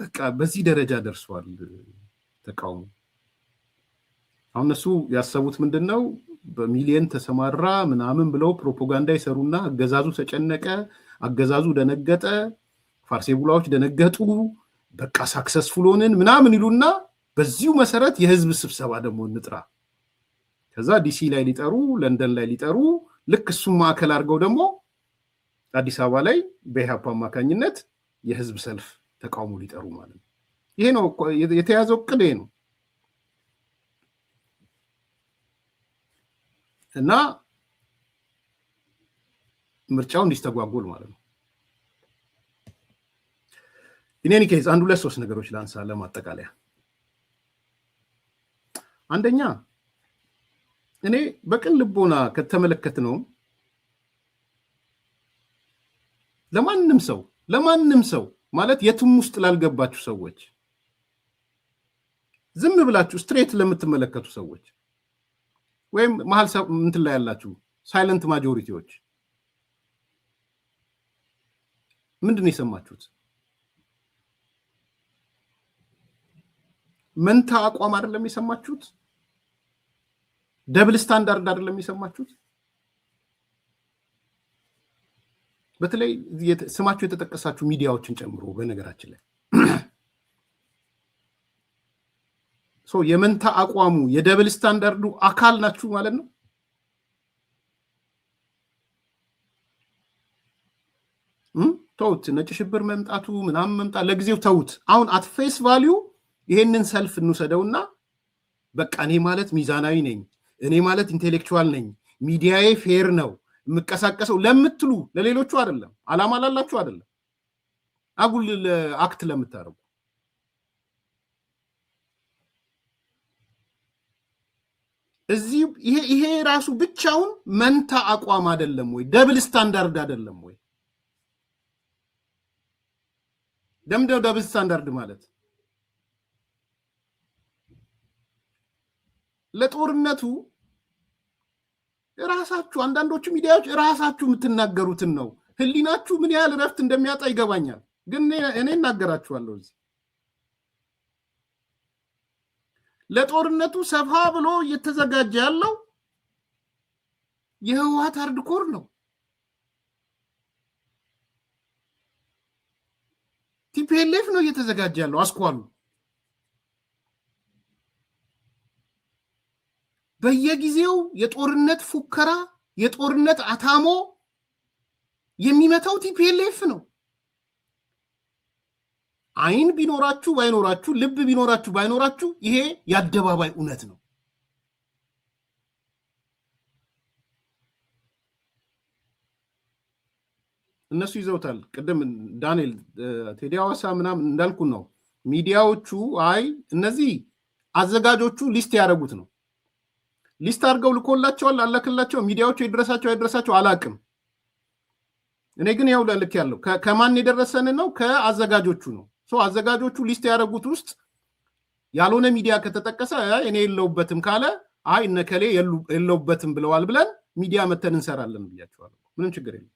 በቃ በዚህ ደረጃ ደርሷል ተቃውሞ። አሁን እነሱ ያሰቡት ምንድነው? በሚሊየን ተሰማራ ምናምን ብለው ፕሮፓጋንዳ ይሰሩና አገዛዙ ተጨነቀ፣ አገዛዙ ደነገጠ፣ ፋርሴቡላዎች ደነገጡ፣ በቃ ሳክሰስፉል ሆንን ምናምን ይሉና በዚሁ መሰረት የህዝብ ስብሰባ ደግሞ እንጥራ፣ ከዛ ዲሲ ላይ ሊጠሩ፣ ለንደን ላይ ሊጠሩ፣ ልክ እሱም ማዕከል አድርገው ደግሞ አዲስ አበባ ላይ በኢህአፓ አማካኝነት የህዝብ ሰልፍ ተቃውሞ ሊጠሩ ማለት ነው። ይሄ ነው የተያዘው እቅድ ነው። እና ምርጫው እንዲስተጓጎል ማለት ነው። ኢኔኒ ኬዝ አንድ ሁለት ሶስት ነገሮች ላንሳ ለማጠቃለያ። አንደኛ እኔ በቅን ልቦና ከተመለከት ነው ለማንም ሰው ማለት የትም ውስጥ ላልገባችሁ ሰዎች፣ ዝም ብላችሁ ስትሬት ለምትመለከቱ ሰዎች ወይም መሀል እንትን ላይ ያላችሁ ሳይለንት ማጆሪቲዎች ምንድን ነው የሰማችሁት? መንታ አቋም አይደለም የሰማችሁት? ደብል ስታንዳርድ አይደለም የሰማችሁት? በተለይ ስማችሁ የተጠቀሳችሁ ሚዲያዎችን ጨምሮ በነገራችን ላይ የመንታ አቋሙ የደብል ስታንዳርዱ አካል ናችሁ ማለት ነው። ተውት፣ ነጭ ሽብር መምጣቱ ምናምን መምጣት ለጊዜው ተውት። አሁን አት ፌስ ቫልዩ ይሄንን ሰልፍ እንውሰደውና በቃ እኔ ማለት ሚዛናዊ ነኝ፣ እኔ ማለት ኢንቴሌክቹዋል ነኝ፣ ሚዲያዬ ፌር ነው የምቀሳቀሰው ለምትሉ ለሌሎቹ አይደለም፣ አላማ ላላችሁ አይደለም፣ አጉል አክት ለምታረጉ እዚህ ይሄ ራሱ ብቻውን መንታ አቋም አይደለም ወይ? ደብል ስታንዳርድ አይደለም ወይ? ደምደው ደብል ስታንዳርድ ማለት ለጦርነቱ ራሳችሁ አንዳንዶቹ ሚዲያዎች ራሳችሁ የምትናገሩትን ነው። ህሊናችሁ ምን ያህል ረፍት እንደሚያጣ ይገባኛል። ግን እኔ እናገራችኋለሁ እዚህ ለጦርነቱ ሰፋ ብሎ እየተዘጋጀ ያለው የህወሓት ሃርድኮር ነው። ቲፒኤልኤፍ ነው እየተዘጋጀ ያለው አስኳሉ። በየጊዜው የጦርነት ፉከራ የጦርነት አታሞ የሚመታው ቲፒኤልኤፍ ነው። አይን ቢኖራችሁ ባይኖራችሁ ልብ ቢኖራችሁ ባይኖራችሁ ይሄ የአደባባይ እውነት ነው። እነሱ ይዘውታል። ቅድም ዳንኤል ቴዲ ሐዋሳ ምናምን እንዳልኩ ነው። ሚዲያዎቹ አይ እነዚህ አዘጋጆቹ ሊስት ያደረጉት ነው። ሊስት አድርገው ልኮላቸዋል አላክላቸው። ሚዲያዎቹ የደረሳቸው አይደረሳቸው አላቅም። እኔ ግን ያው ልክ ያለው ከማን የደረሰን ነው? ከአዘጋጆቹ ነው። አዘጋጆቹ ሊስት ያደረጉት ውስጥ ያልሆነ ሚዲያ ከተጠቀሰ እኔ የለውበትም ካለ አይ እነከሌ የለውበትም ብለዋል ብለን ሚዲያ መተን እንሰራለን ብያቸዋለሁ። ምንም ችግር የለም።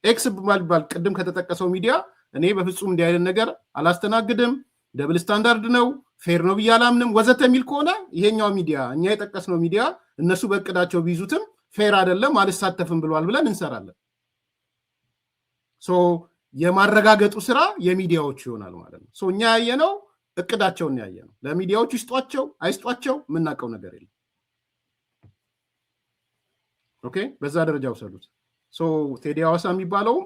ኤክስ ባል ቅድም ከተጠቀሰው ሚዲያ እኔ በፍጹም እንዲህ አይነት ነገር አላስተናግድም፣ ደብል ስታንዳርድ ነው፣ ፌር ነው ብዬ አላምንም ወዘተ የሚል ከሆነ ይሄኛው ሚዲያ እኛ የጠቀስነው ሚዲያ እነሱ በእቅዳቸው ቢይዙትም ፌር አይደለም አልሳተፍም ብለዋል ብለን እንሰራለን። የማረጋገጡ ስራ የሚዲያዎች ይሆናል ማለት ነው። እኛ ያየነው እቅዳቸውን ያየነው። ለሚዲያዎች ይስጧቸው አይስጧቸው የምናውቀው ነገር የለም። ኦኬ፣ በዛ ደረጃ ውሰዱት። ቴዲ ሐዋሳ የሚባለው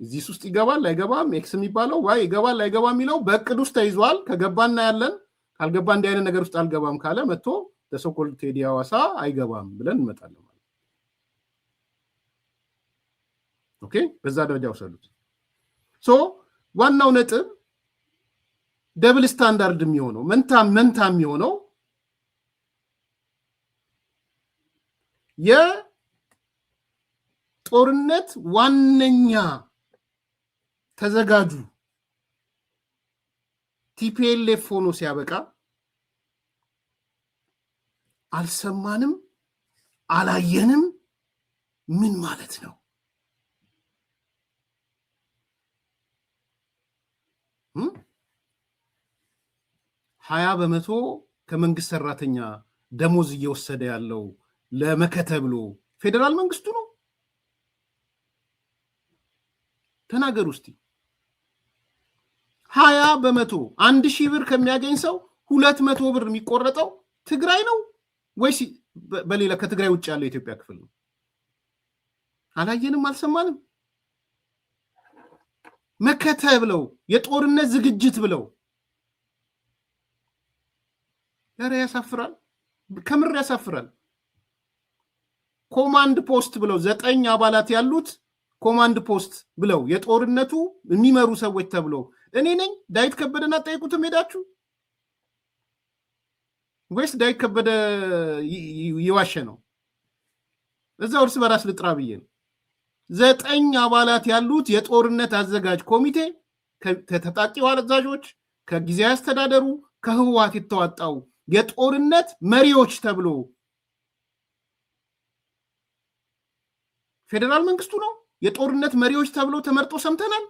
እዚህ ውስጥ ይገባል አይገባም፣ ኤክስ የሚባለው ዋይ ይገባል አይገባም የሚለው በእቅድ ውስጥ ተይዟል። ከገባና ያለን ካልገባ እንዲህ አይነት ነገር ውስጥ አልገባም ካለ መጥቶ ተሶኮል ቴዲ ሐዋሳ አይገባም ብለን እንመጣለን ማለት ነው። ኦኬ፣ በዛ ደረጃ ውሰዱት። ዋናው ነጥብ ደብል ስታንዳርድ የሚሆነው መንታ የሚሆነው የጦርነት ዋነኛ ተዘጋጁ ቲፒኤልኤፍ ሆኖ ሲያበቃ አልሰማንም አላየንም ምን ማለት ነው? 20% ከመንግስት ሰራተኛ ደሞዝ እየወሰደ ያለው ለመከተ ብሎ ፌደራል መንግስቱ ነው። ተናገሩ እስቲ። 20% 1000 ብር ከሚያገኝ ሰው 200 ብር የሚቆረጠው ትግራይ ነው ወይስ በሌላ ከትግራይ ውጭ ያለው የኢትዮጵያ ክፍል ነው? አላየንም አልሰማንም። መከተ ብለው የጦርነት ዝግጅት ብለው ኧረ ያሳፍራል፣ ከምር ያሳፍራል። ኮማንድ ፖስት ብለው 9 አባላት ያሉት ኮማንድ ፖስት ብለው የጦርነቱ የሚመሩ ሰዎች ተብለው እኔ ነኝ ዳዊት ከበደን አጠይቁትም ሄዳችሁ ወይስ ዳዊት ከበደ ይዋሸ ነው? እዛው እርስ በራስ ልጥራ ብዬ ነው። 9 አባላት ያሉት የጦርነት አዘጋጅ ኮሚቴ ከተጣቂው አዛዦች ከጊዜያዊ አስተዳደሩ ከህወሓት የተዋጣው የጦርነት መሪዎች ተብሎ ፌደራል መንግስቱ ነው የጦርነት መሪዎች ተብሎ ተመርጦ ሰምተናል።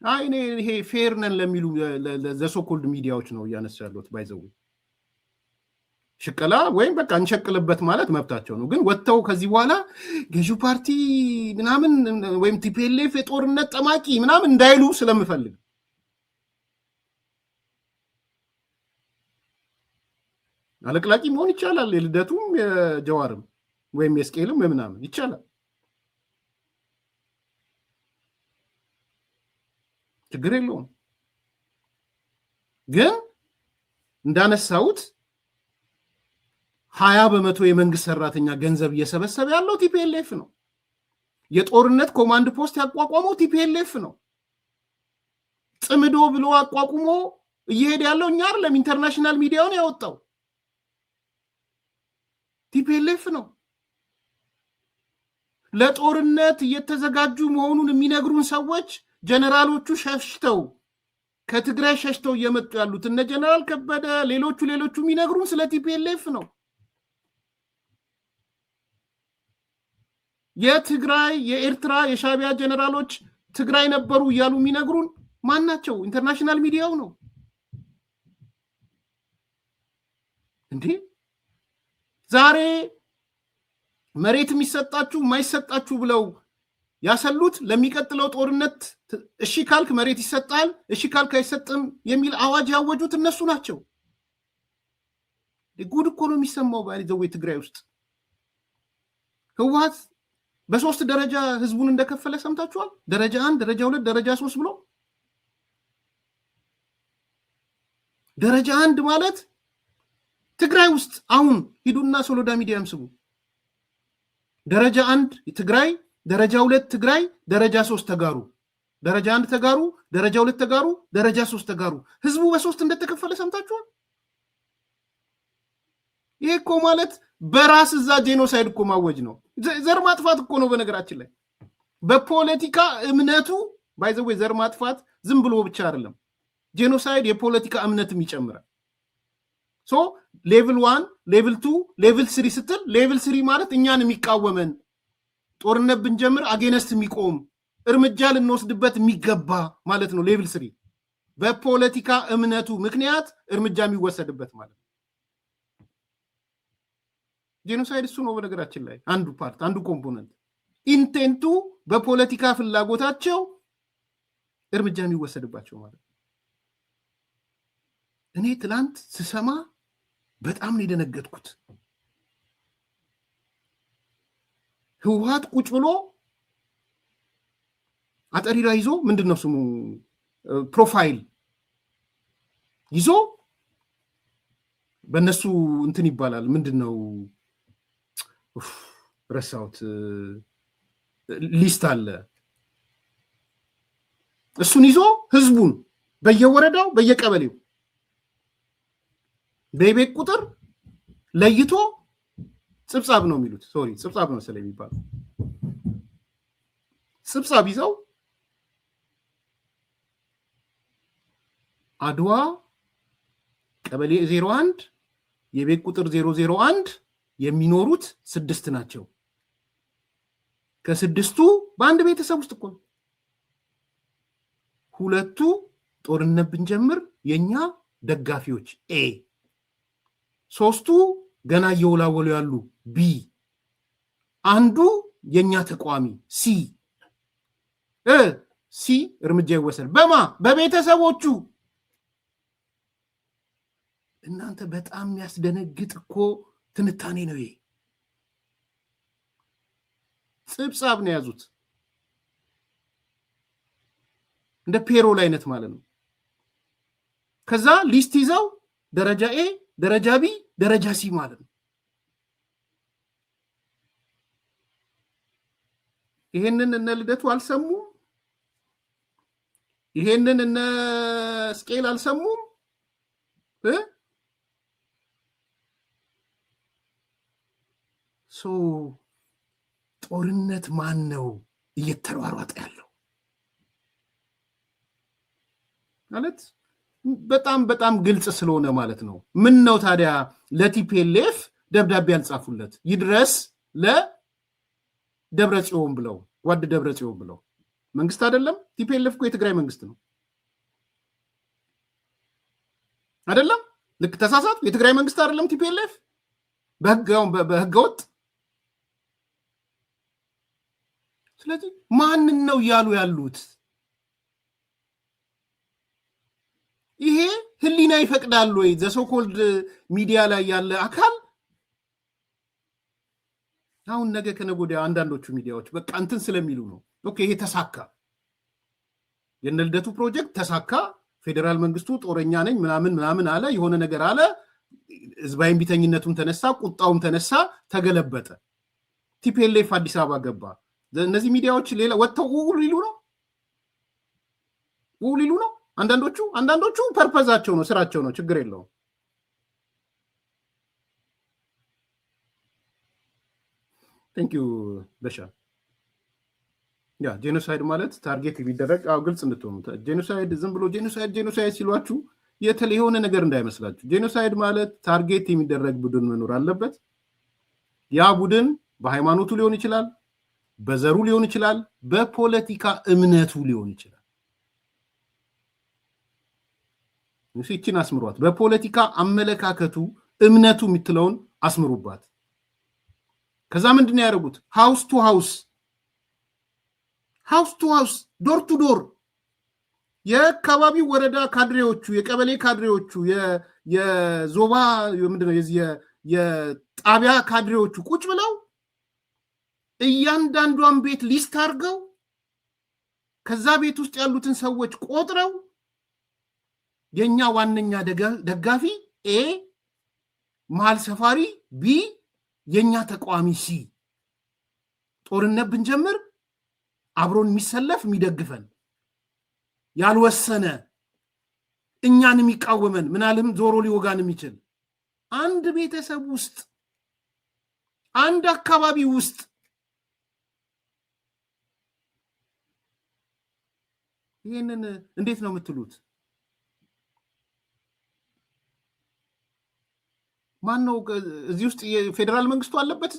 አይኔ ይሄ ፌር ነን ለሚሉ ለዘሶኮልድ ሚዲያዎች ነው እያነሳ ያሉት። ባይዘው ሽቀላ ወይም በቃ እንሸቅልበት ማለት መብታቸው ነው። ግን ወጥተው ከዚህ በኋላ ገዢው ፓርቲ ምናምን ወይም ቲፒኤልኤፍ የጦርነት ጠማቂ ምናምን እንዳይሉ ስለምፈልግ አለቅላቂ መሆን ይቻላል። የልደቱም የጀዋርም ወይም የስቄልም ምናምን ይቻላል። ችግር የለውም። ግን እንዳነሳሁት 20% የመንግስት ሰራተኛ ገንዘብ እየሰበሰበ ያለው ቲፒኤልኤፍ ነው። የጦርነት ኮማንድ ፖስት ያቋቋመው ቲፒኤልኤፍ ነው። ጽምዶ ብሎ አቋቁሞ እየሄደ ያለው እኛ አይደለም፣ ኢንተርናሽናል ሚዲያውን ያወጣው ቲፒኤልኤፍ ነው። ለጦርነት እየተዘጋጁ መሆኑን የሚነግሩን ሰዎች ጀነራሎቹ ሸሽተው ከትግራይ ሸሽተው እየመጡ ያሉት እነ ጀነራል ከበደ ሌሎቹ የሚነግሩን ስለ ቲፒኤልኤፍ ነው። የትግራይ የኤርትራ የሻቢያ ጀነራሎች ትግራይ ነበሩ እያሉ የሚነግሩን ማን ናቸው? ኢንተርናሽናል ሚዲያው ነው እንዴ። ዛሬ መሬት የሚሰጣችሁ የማይሰጣችሁ ብለው ያሰሉት ለሚቀጥለው ጦርነት እሺ ካልክ መሬት ይሰጣል፣ እሺ ካልክ አይሰጥም የሚል አዋጅ ያወጁት እነሱ ናቸው። ጉድ እኮ ነው የሚሰማው ባይዘው ትግራይ ውስጥ ህወሓት በሶስት ደረጃ ህዝቡን እንደከፈለ ሰምታችኋል። ደረጃ 1፣ ደረጃ 2፣ ደረጃ 3 ብሎ ደረጃ 1 ማለት ትግራይ ውስጥ አሁን ሂዱና ሶሎዳ ሚዲያም ስቡ። ደረጃ 1 ትግራይ፣ ደረጃ 2 ትግራይ፣ ደረጃ 3 ተጋሩ፣ ደረጃ 1 ተጋሩ፣ ደረጃ 2 ተጋሩ፣ ደረጃ 3 ተጋሩ። ህዝቡ በሶስት እንደተከፈለ ሰምታችኋል። ይሄ እኮ ማለት በራስ እዛ ጄኖሳይድ እኮ ማወጅ ነው። ዘር ማጥፋት እኮ ነው። በነገራችን ላይ በፖለቲካ እምነቱ ባይዘው ዘር ማጥፋት ዝም ብሎ ብቻ አይደለም። ጄኖሳይድ የፖለቲካ እምነትም ይጨምራል። ሶ ሌቭል 1 ሌቭል 2 ሌቭል 3 ስትል ሌቭል 3 ማለት እኛን የሚቃወመን ጦርነት ብንጀምር አጌነስት የሚቆም እርምጃ ልንወስድበት የሚገባ ማለት ነው። ሌቭል 3 በፖለቲካ እምነቱ ምክንያት እርምጃ የሚወሰድበት ማለት ነው። ጄኖሳይድ እሱ ነው። በነገራችን ላይ አንዱ ፓርት አንዱ ኮምፖነንት ኢንቴንቱ በፖለቲካ ፍላጎታቸው እርምጃ የሚወሰድባቸው ማለት ነው። እኔ ትላንት ስሰማ በጣም ነው የደነገጥኩት። ህወሓት ቁጭ ብሎ አጠሪራ ይዞ ምንድነው ስሙ ፕሮፋይል ይዞ በእነሱ እንትን ይባላል ምንድነው ረሳሁት፣ ሊስት አለ። እሱን ይዞ ህዝቡን በየወረዳው በየቀበሌው በቤት ቁጥር ለይቶ ጽብጻብ ነው የሚሉት፣ ሶሪ ጽብጻብ ነው መሰለኝ የሚባለው። ጽብጻብ ይዘው አድዋ ቀበሌ 01 የቤት ቁጥር 001 የሚኖሩት 6 ናቸው። ከ6ቱ በአንድ ቤተሰብ ውስጥ እኮ 2ቱ ጦርነት ብንጀምር የኛ ደጋፊዎች ኤ፣ 3ቱ ገና እየወላወሉ ያሉ ቢ፣ አንዱ የኛ ተቋሚ ሲ እርምጃ ይወሰድ በማ በቤተሰቦቹ። እናንተ በጣም የሚያስደነግጥ እኮ ትንታኔ ነው ይሄ። ጽብጻብ ነው ያዙት፣ እንደ ፔሮል አይነት ማለት ነው። ከዛ ሊስት ይዘው ደረጃ ኤ፣ ደረጃ ቢ፣ ደረጃ ሲ ማለት ነው። ይሄንን እነ ልደቱ አልሰሙም። ይሄንን እነ ስቄል አልሰሙም። ጦርነት ማን ነው እየተሯሯጠ ያለው ማለት በጣም በጣም ግልጽ ስለሆነ ማለት ነው። ምን ነው ታዲያ ለቲፒኤልኤፍ ደብዳቤ ያልጻፉለት ይድረስ ለደብረ ጽዮን ብለው ጓድ ደብረ ጽዮን ብለው? መንግስት አይደለም ቲፒኤልኤፍ እኮ የትግራይ መንግስት ነው አይደለም? ልክ ተሳሳቱ። የትግራይ መንግስት አይደለም ቲፒኤልኤፍ በህገወጥ። ስለዚህ ማንን ነው እያሉ ያሉት? ይሄ ህሊና ይፈቅዳል ወይ? ዘሶኮልድ ሚዲያ ላይ ያለ አካል አሁን ነገ ከነገ ወዲያ አንዳንዶቹ ሚዲያዎች በቃ እንትን ስለሚሉ ነው። ኦኬ ይሄ ተሳካ፣ የነ ልደቱ ፕሮጀክት ተሳካ፣ ፌዴራል መንግስቱ ጦረኛ ነኝ ምናምን አለ፣ የሆነ ነገር አለ፣ ህዝባዊ ቢተኝነቱም ተነሳ፣ ቁጣውም ተነሳ፣ ተገለበጠ፣ ቲፒኤልኤፍ አዲስ አበባ ገባ። እነዚህ ሚዲያዎች ሌላ ወጥተው ሊሉ ነው። አንዳንዶቹ ፐርፐዛቸው ነው፣ ስራቸው ነው፣ ችግር የለውም። ቴንክ ዩ በሻ ያ ጄኖሳይድ ማለት ታርጌት የሚደረግ ግልጽ እንድትሆኑ ጄኖሳይድ ዝም ብሎ ጄኖሳይድ ሲሏችሁ የሆነ ነገር እንዳይመስላችሁ። ጄኖሳይድ ማለት ታርጌት የሚደረግ ቡድን መኖር አለበት። ያ ቡድን በሃይማኖቱ ሊሆን ይችላል፣ በዘሩ ሊሆን ይችላል፣ በፖለቲካ እምነቱ ሊሆን ይችላል። ይህችን አስምሯት። በፖለቲካ አመለካከቱ እምነቱ የምትለውን አስምሩባት። ከዛ ምንድን ነው ያደረጉት? ሃውስ ቱ ሃውስ፣ ዶር ቱ ዶር የአካባቢው ወረዳ ካድሬዎቹ፣ የቀበሌ ካድሬዎቹ፣ የዞባ ምንድነው የጣቢያ ካድሬዎቹ ቁጭ ብለው እያንዳንዷን ቤት ሊስት አድርገው ከዛ ቤት ውስጥ ያሉትን ሰዎች ቆጥረው የኛ ዋነኛ ደጋፊ ኤ፣ መሃል ሰፋሪ ቢ፣ የኛ ተቃዋሚ ሲ፣ ጦርነት ብንጀምር አብሮን የሚሰለፍ የሚደግፈን፣ ያልወሰነ እኛን የሚቃወመን ምናልም ዞሮ ሊወጋን የሚችል አንድ ቤተሰብ ውስጥ አንድ አካባቢ ውስጥ ይህንን እንዴት ነው የምትሉት? ማን ነው እዚህ ውስጥ? የፌዴራል መንግስቱ አለበት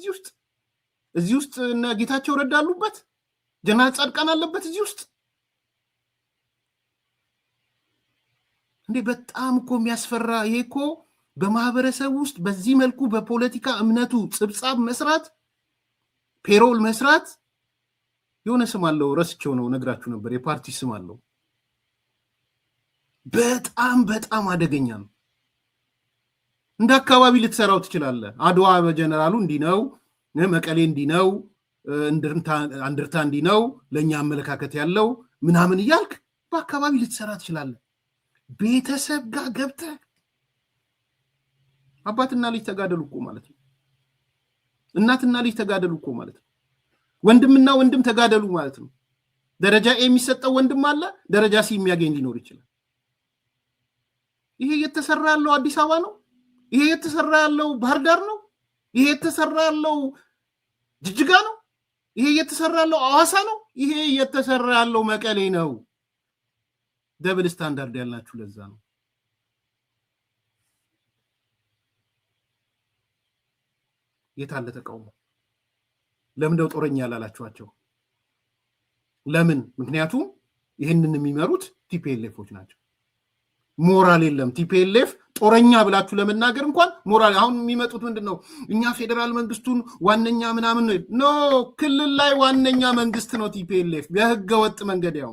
እዚህ ውስጥ እነ ጌታቸው ረዳ አሉበት፣ ጀነራል ጻድቃን አለበት እዚህ ውስጥ። እንዴ በጣም እኮ የሚያስፈራ። ይሄ እኮ በማህበረሰብ ውስጥ በዚህ መልኩ በፖለቲካ እምነቱ ጽብጻብ መስራት፣ ፔሮል መስራት የሆነ ስም አለው፣ ረስቸው ነው ነግራችሁ ነበር። የፓርቲ ስም አለው። በጣም አደገኛ ነው። እንደ አካባቢ ልትሰራው ትችላለህ። አድዋ በጀነራሉ እንዲህ ነው፣ መቀሌ እንዲህ ነው፣ አንድርታ እንዲህ ነው፣ ለእኛ አመለካከት ያለው ምናምን እያልክ በአካባቢ ልትሰራ ትችላለህ። ቤተሰብ ጋር ገብተህ አባትና ልጅ ተጋደሉ እኮ ማለት ነው። እናትና ልጅ ተጋደሉ እኮ ማለት ነው። ወንድምና ወንድም ተጋደሉ ማለት ነው። ደረጃ ኤ የሚሰጠው ወንድም አለ፣ ደረጃ ሲ የሚያገኝ ሊኖር ይችላል። ይሄ እየተሰራ ያለው አዲስ አበባ ነው። ይሄ እየተሰራ ያለው ባህር ዳር ነው። ይሄ እየተሰራ ያለው ጅጅጋ ነው። ይሄ እየተሰራ ያለው አዋሳ ነው። ይሄ እየተሰራ ያለው መቀሌ ነው። ደብል ስታንዳርድ ያልናችሁ ለዛ ነው። የታለ ተቃውሞ? ለምን ደው ጦረኛ ያላላችኋቸው? ለምን? ምክንያቱም ይህንን የሚመሩት ቲፒኤልኤፎች ናቸው። ሞራል የለም። ቲፒኤልኤፍ ጦረኛ ብላችሁ ለመናገር እንኳን ሞራል። አሁን የሚመጡት ምንድነው? እኛ ፌዴራል መንግስቱን ዋነኛ ምናምን ነው። ኖ፣ ክልል ላይ ዋነኛ መንግስት ነው ቲፒኤልኤፍ በህገ ወጥ መንገድ ያው።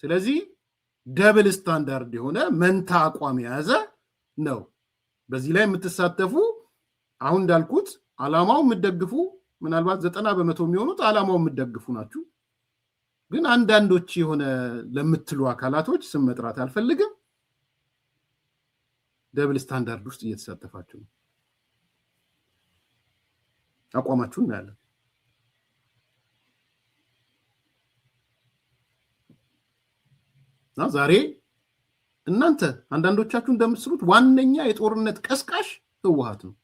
ስለዚህ ደብል ስታንዳርድ የሆነ መንታ አቋም የያዘ ነው። በዚህ ላይ የምትሳተፉ አሁን እንዳልኩት አላማው የምትደግፉ ምናልባት 90% የሚሆኑት አላማው የምትደግፉ ናችሁ። ግን አንዳንዶች የሆነ ለምትሉ አካላቶች ስም መጥራት አልፈልግም፣ ደብል ስታንዳርድ ውስጥ እየተሳተፋችሁ ነው። አቋማችሁን እናያለን። ዛሬ እናንተ አንዳንዶቻችሁ እንደምትስሉት ዋነኛ የጦርነት ቀስቃሽ ህወሓት ነው።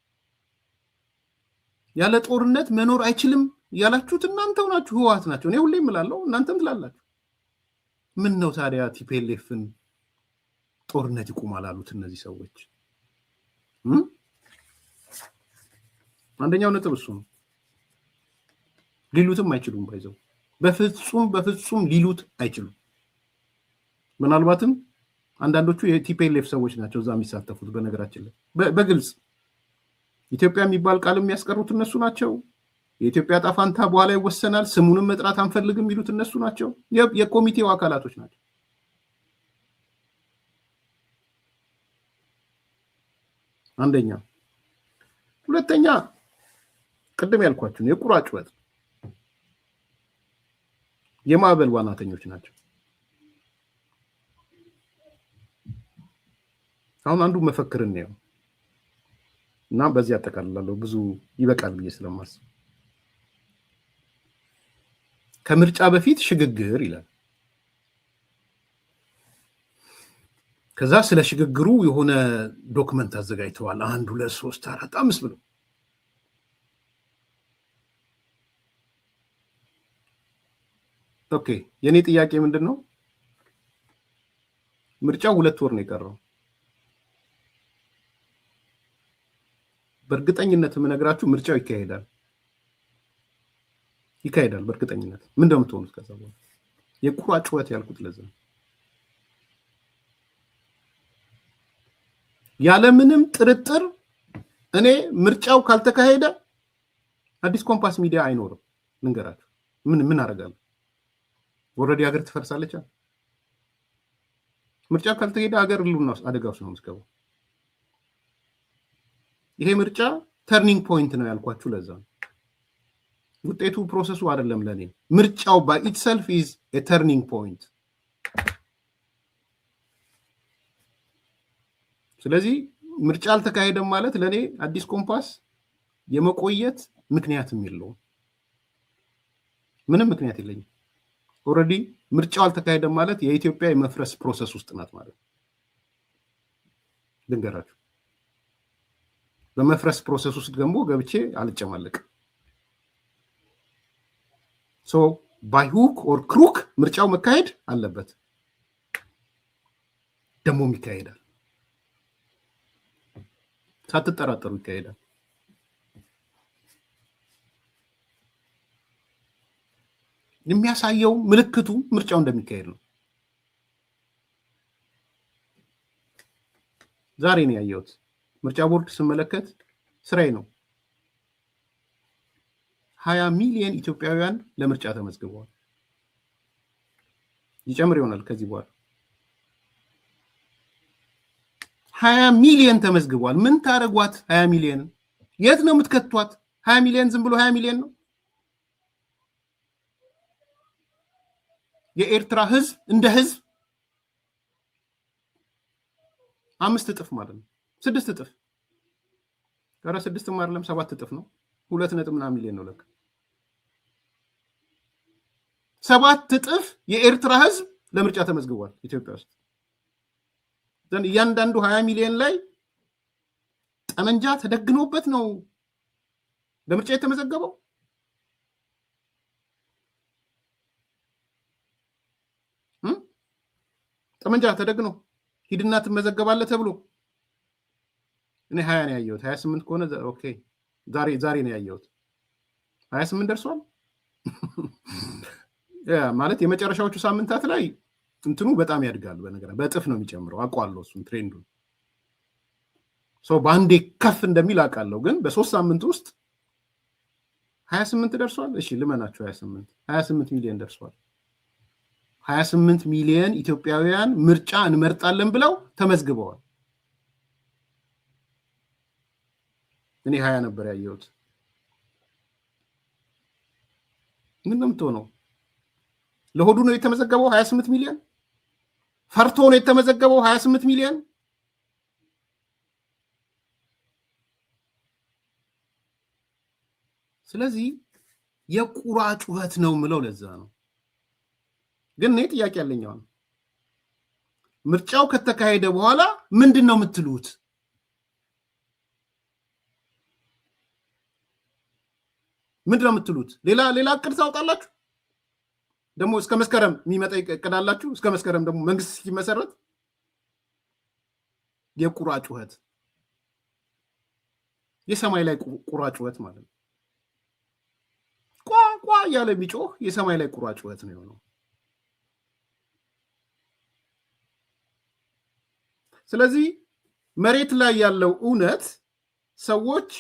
ያለ ጦርነት መኖር አይችልም ያላችሁት እናንተው ናችሁ፣ ህወሓት ናቸው። እኔ ሁሌም እላለሁ፣ እናንተም ትላላችሁ። ምን ነው ታዲያ ቲፒኤልኤፍን ጦርነት ይቆማል አሉት እነዚህ ሰዎች? አንደኛው ነጥብ እሱ ነው። ሊሉትም አይችሉም። ባይዘው በፍጹም ሊሉት አይችሉም። ምናልባትም አንዳንዶቹ የቲፒኤልኤፍ ሰዎች ናቸው እዛ የሚሳተፉት። በነገራችን ላይ በግልጽ ኢትዮጵያ የሚባል ቃል የሚያስቀሩት እነሱ ናቸው። የኢትዮጵያ ጣፋንታ በኋላ ይወሰናል፣ ስሙንም መጥራት አንፈልግም የሚሉት እነሱ ናቸው። የኮሚቴው አካላቶች ናቸው። አንደኛ። ሁለተኛ ቅድም ያልኳችሁ የቁራ ጩኸት የማዕበል ዋናተኞች ናቸው። አሁን አንዱ መፈክር ነው እና በዚህ አጠቃልላለሁ፣ ብዙ ይበቃል ብዬ ስለማስብ። ከምርጫ በፊት ሽግግር ይላል። ከዛ ስለ ሽግግሩ የሆነ ዶክመንት አዘጋጅተዋል። 1 2 3 4 5 ብሎ ኦኬ የኔ ጥያቄ ምንድነው? ምርጫው 2 ወር ነው የቀረው። በእርግጠኝነት የምነግራችሁ ምርጫው ይካሄዳል በእርግጠኝነት። ምን እንደምትሆኑት ከዛ በኋላ የቁራ ጩኸት ያልኩት ለዛ ያለምንም ጥርጥር እኔ ምርጫው ካልተካሄደ አዲስ ኮምፓስ ሚዲያ አይኖርም። ልንገራችሁ ምን አደርጋለሁ? ኦልሬዲ ሀገር ትፈርሳለች። ምርጫው ካልተካሄደ ሀገር ሁሉና አደጋ ውስጥ ነው የምትገባው። ይሄ ምርጫ ተርኒንግ ፖይንት ነው ያልኳችሁ ለዛ ነው። ውጤቱ ፕሮሰሱ አይደለም ለኔ። ምርጫው by itself is a turning point። ስለዚህ ምርጫ አልተካሄደም ማለት ለኔ አዲስ ኮምፓስ የመቆየት ምክንያትም የለውም። ምንም ምክንያት የለኝም። ኦልሬዲ ምርጫው አልተካሄደም ማለት የኢትዮጵያ የመፍረስ ፕሮሰስ ውስጥ ናት ማለት ልንገራችሁ። በመፍረስ ፕሮሰስ ውስጥ ደግሞ ገብቼ አልጨማለቅም። ሶ ባይ ሁክ ኦር ክሩክ ምርጫው መካሄድ አለበት፣ ደሞም ይካሄዳል። ሳትጠራጠሩ ይካሄዳል። የሚያሳየው ምልክቱ ምርጫው እንደሚካሄድ ነው። ዛሬ ነው ያየሁት። ምርጫ ቦርድ ስመለከት ስራዬ ነው። 20 ሚሊዮን ኢትዮጵያውያን ለምርጫ ተመዝግበዋል። ይጨምር ይሆናል ከዚህ በኋላ 20 ሚሊዮን ተመዝግበዋል። ምን ታረጓት? 20 ሚሊዮን የት ነው የምትከቷት? 20 ሚሊዮን ዝም ብሎ 20 ሚሊዮን ነው። የኤርትራ ህዝብ እንደ ህዝብ 5 እጥፍ ማለት ነው። 6 እጥፍ ጋራ 6 አይደለም 7 እጥፍ ነው። 2.9 ሚሊዮን ነው ለካ 7 እጥፍ የኤርትራ ህዝብ ለምርጫ ተመዝግቧል ኢትዮጵያ ውስጥ። ዘን እያንዳንዱ 20 ሚሊዮን ላይ ጠመንጃ ተደግኖበት ነው ለምርጫ የተመዘገበው። ጠመንጃ ተደግኖ ሂድና ትመዘገባለህ ተብሎ እኔ 20 ነው ያየሁት። 28 ከሆነ ኦኬ ዛሬ ነው ያየሁት። 28 ደርሷል። ማለት የመጨረሻዎቹ ሳምንታት ላይ እንትኑ በጣም ያድጋል። በእጥፍ ነው የሚጨምረው። አውቃለሁ እሱን ትሬንዱን። በአንዴ ከፍ እንደሚል አውቃለሁ። ግን በ3 ሳምንት ውስጥ 28 ደርሷል። እሺ ልመናቸው 28 ሚሊዮን ደርሷል። 28 ሚሊዮን ኢትዮጵያውያን ምርጫ እንመርጣለን ብለው ተመዝግበዋል። እኔ 20 ነበር ያየሁት። ምን ነው የምትሆነው? ለሆዱ ነው የተመዘገበው 28 ሚሊዮን። ፈርቶ ነው የተመዘገበው 28 ሚሊዮን። ስለዚህ የቁራ ጩኸት ነው ምለው ለዛ ነው። ግን እኔ ጥያቄ ያለኝ ነው፣ ምርጫው ከተካሄደ በኋላ ምንድነው የምትሉት? ምንድነው የምትሉት? ሌላ እቅድ ታውጣላችሁ? ደግሞ እስከ መስከረም የሚመጣ እቅድ አላችሁ? እስከ መስከረም ደግሞ መንግስት ሲመሰረት የቁራ ጩኸት፣ የሰማይ ላይ ቁራ ጩኸት ማለት ነው። ቋ ያለ የሚጮህ የሰማይ ላይ ቁራ ጩኸት ነው የሆነው። ስለዚህ መሬት ላይ ያለው እውነት ሰዎች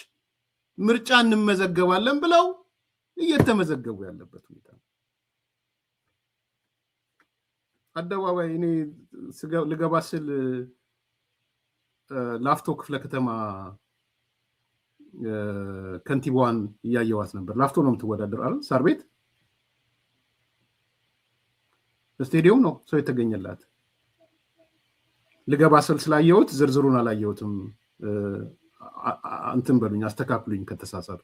ምርጫ እንመዘገባለን ብለው እየተመዘገቡ ያለበት ሁኔታ ነው። አደባባይ እኔ ልገባ ስል ላፍቶ ክፍለ ከተማ ከንቲባዋን እያየዋት ነበር። ላፍቶ ነው የምትወዳደር አይደል? ሳር ቤት ስቴዲየም ነው ሰው የተገኘላት። ልገባ ስል ስላየሁት ዝርዝሩን አላየሁትም። እንትን በሉኝ አስተካክሉኝ ከተሳሳቱ።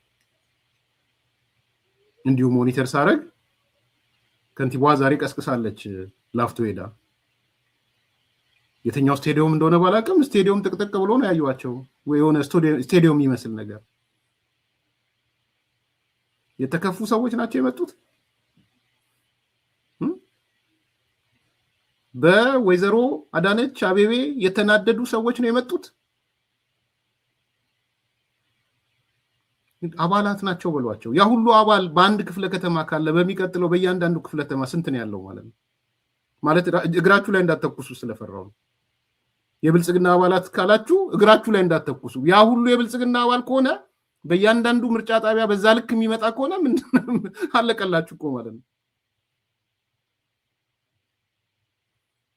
እንዲሁ ሞኒተር ሳረግ ከንቲባዋ ዛሬ ቀስቅሳለች ላፍቶ ሄዳ። የትኛው ስቴዲየም እንደሆነ ባላቅም ስቴዲየም ጥቅጥቅ ብሎ ነው ያዩዋቸው፣ ወይ የሆነ ስቴዲየም የሚመስል ነገር። የተከፉ ሰዎች ናቸው የመጡት። በወይዘሮ አዳነች አቤቤ የተናደዱ ሰዎች ነው የመጡት። አባላት ናቸው ብሏቸው። ያ ሁሉ አባል በአንድ ክፍለ ከተማ ካለ በሚቀጥለው በእያንዳንዱ ክፍለ ከተማ ስንት ነው ያለው ማለት ነው? ማለት እግራችሁ ላይ እንዳትተኩሱ ስለፈራው ነው። የብልጽግና አባላት ካላችሁ እግራችሁ ላይ እንዳትተኩሱ። ያ ሁሉ የብልጽግና አባል ከሆነ በእያንዳንዱ ምርጫ ጣቢያ በዛ ልክ የሚመጣ ከሆነ ምን አለቀላችሁ እኮ ማለት ነው።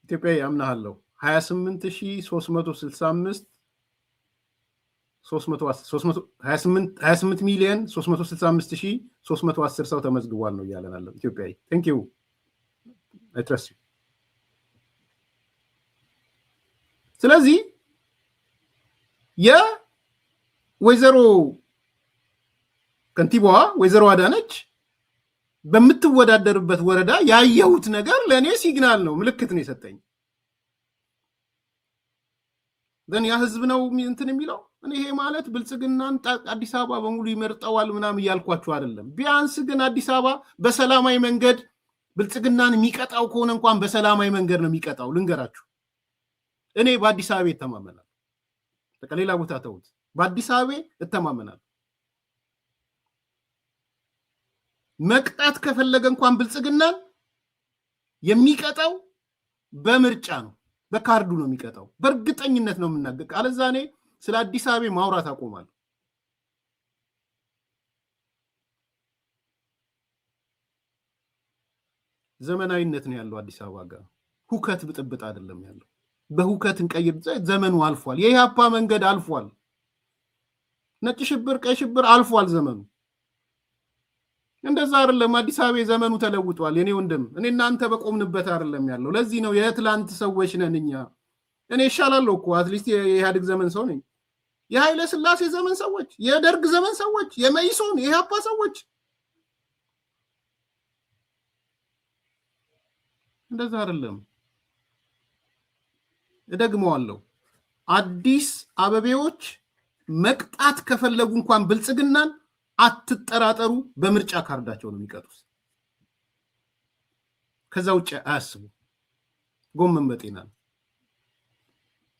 ኢትዮጵያ ያምናሃለው 28365 28 ሚሊዮን 365310 ሰው ተመዝግቧል ነው እያለን አለ ኢትዮጵያዊ። ቴንክ ዩ አይ ትረስት ዩ። ስለዚህ የወይዘሮ ከንቲባዋ ወይዘሮ አዳነች በምትወዳደርበት ወረዳ ያየሁት ነገር ለእኔ ሲግናል ነው፣ ምልክት ነው የሰጠኝ። ግን ያ ህዝብ ነው እንትን የሚለው እኔ ይሄ ማለት ብልጽግናን አዲስ አበባ በሙሉ ይመርጠዋል ምናምን እያልኳችሁ አይደለም። ቢያንስ ግን አዲስ አበባ በሰላማዊ መንገድ ብልጽግናን የሚቀጣው ከሆነ እንኳን በሰላማዊ መንገድ ነው የሚቀጣው። ልንገራችሁ፣ እኔ በአዲስ አበባ እተማመናለሁ። በቃ ሌላ ቦታ ተውት፣ በአዲስ አበባ እተማመናለሁ። መቅጣት ከፈለገ እንኳን ብልጽግናን የሚቀጣው በምርጫ ነው፣ በካርዱ ነው የሚቀጣው። በእርግጠኝነት ነው የምናገር። አለዛ እኔ ስለ አዲስ አበባ ማውራት አቆማለሁ። ዘመናዊነት ነው ያለው አዲስ አበባ ጋር፣ ሁከት ብጥብጥ አይደለም ያለው። በሁከት እንቀይር፣ ዘመኑ አልፏል። የኢህአፓ መንገድ አልፏል። ነጭ ሽብር፣ ቀይ ሽብር አልፏል ዘመኑ። እንደዛ አይደለም። አዲስ አበባ ዘመኑ ተለውጧል። የኔ ወንድም፣ እኔ እናንተ በቆምንበት አይደለም ያለው። ለዚህ ነው የትላንት ሰዎች ነን እኛ። እኔ ይሻላለሁ እኮ አትሊስት የኢህአዴግ ዘመን ሰው ነኝ። የኃይለ ሥላሴ ዘመን ሰዎች፣ የደርግ ዘመን ሰዎች፣ የመኢሶን የኢህአፓ ሰዎች እንደዛ አይደለም። እደግመዋለሁ። አዲስ አበቤዎች መቅጣት ከፈለጉ እንኳን ብልጽግናን አትጠራጠሩ፣ በምርጫ ካርዳቸው ነው የሚቀጡት። ከዛ ውጭ አያስቡ። ጎመን በጤና ነው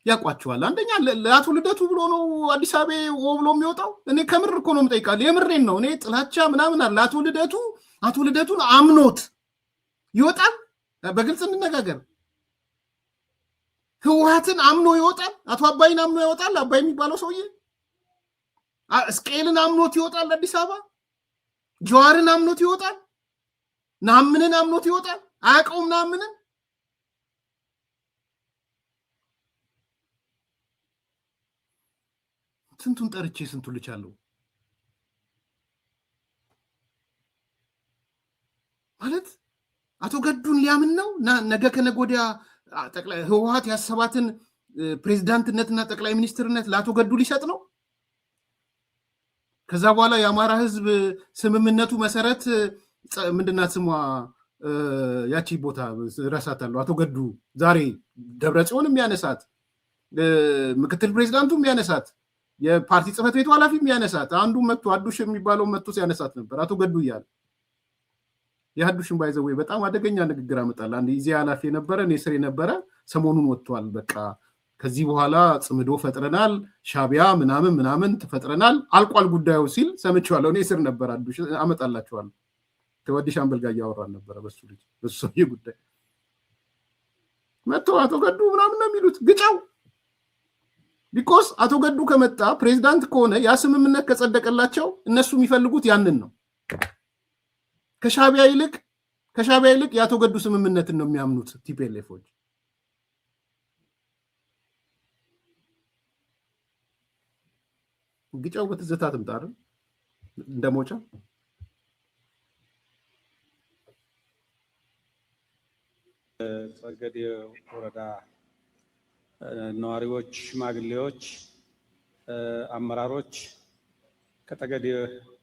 ያቋቸዋል። አንደኛ ለአቶ ልደቱ ብሎ ነው አዲስ አበባ ብሎ የሚወጣው። እኔ ከምር እኮ ነው የምጠይቃለሁ፣ የምሬን ነው። እኔ ጥላቻ ምናምን አለ። አቶ ልደቱን አምኖት ይወጣል። በግልጽ እንነጋገር። ህወሓትን አምኖ ይወጣል። አቶ አባይን አምኖ ይወጣል። አባይ የሚባለው ሰውዬ እስቄልን አምኖት ይወጣል። አዲስ አበባ ጀዋርን አምኖት ይወጣል። ናምንን አምኖት ይወጣል። አያውቀውም ናምንን። ስንቱን ጠርቼ ስንቱን ልቻለሁ ማለት አቶ ገዱን ሊያምን ነው። ነገ ከነገ ወዲያ ህወሓት ያሰባትን ፕሬዝዳንትነትና ጠቅላይ ሚኒስትርነት ለአቶ ገዱ ሊሰጥ ነው። ከዛ በኋላ የአማራ ህዝብ ስምምነቱ መሰረት ምንድናት ስሟ ያቺ ቦታ ረሳታለሁ። አቶ ገዱ ዛሬ ደብረጽዮን የሚያነሳት ምክትል ፕሬዝዳንቱ የሚያነሳት የፓርቲ ጽህፈት ቤቱ ኃላፊ የሚያነሳት አንዱ መጥቶ አዱሽ የሚባለው መጥቶ ሲያነሳት ነበር አቶ ገዱ እያለ። የአዱሽን ባይዘው በጣም አደገኛ ንግግር አመጣል። አንድ ኢዜአ ኃላፊ የነበረ እኔ ስር የነበረ ሰሞኑን ወጥቷል። በቃ ከዚህ በኋላ ጽምዶ ፈጥረናል፣ ሻቢያ ምናምን ተፈጥረናል፣ አልቋል ጉዳዩ ሲል ሰምቼዋለሁ። እኔ ስር ነበር። አዱሽ አመጣላችኋለሁ። ከወዲሽ አምበል ጋር እያወራን ነበረ በሱ ሰውዬ ጉዳይ። መጥቶ አቶ ገዱ ምናምን ነው የሚሉት ግጫው። ቢኮዝ አቶ ገዱ ከመጣ ፕሬዝዳንት ከሆነ ያ ስምምነት ከጸደቀላቸው እነሱ የሚፈልጉት ያንን ነው። ከሻቢያ ይልቅ የአቶ ገዱ ስምምነትን ነው የሚያምኑት ቲፒኤልኤፎች። ግጫው በትዝታ ትምጣር እንደሞጫ ጸገዴ ወረዳ ነዋሪዎች፣ ሽማግሌዎች፣ አመራሮች፣ ከጠገዴ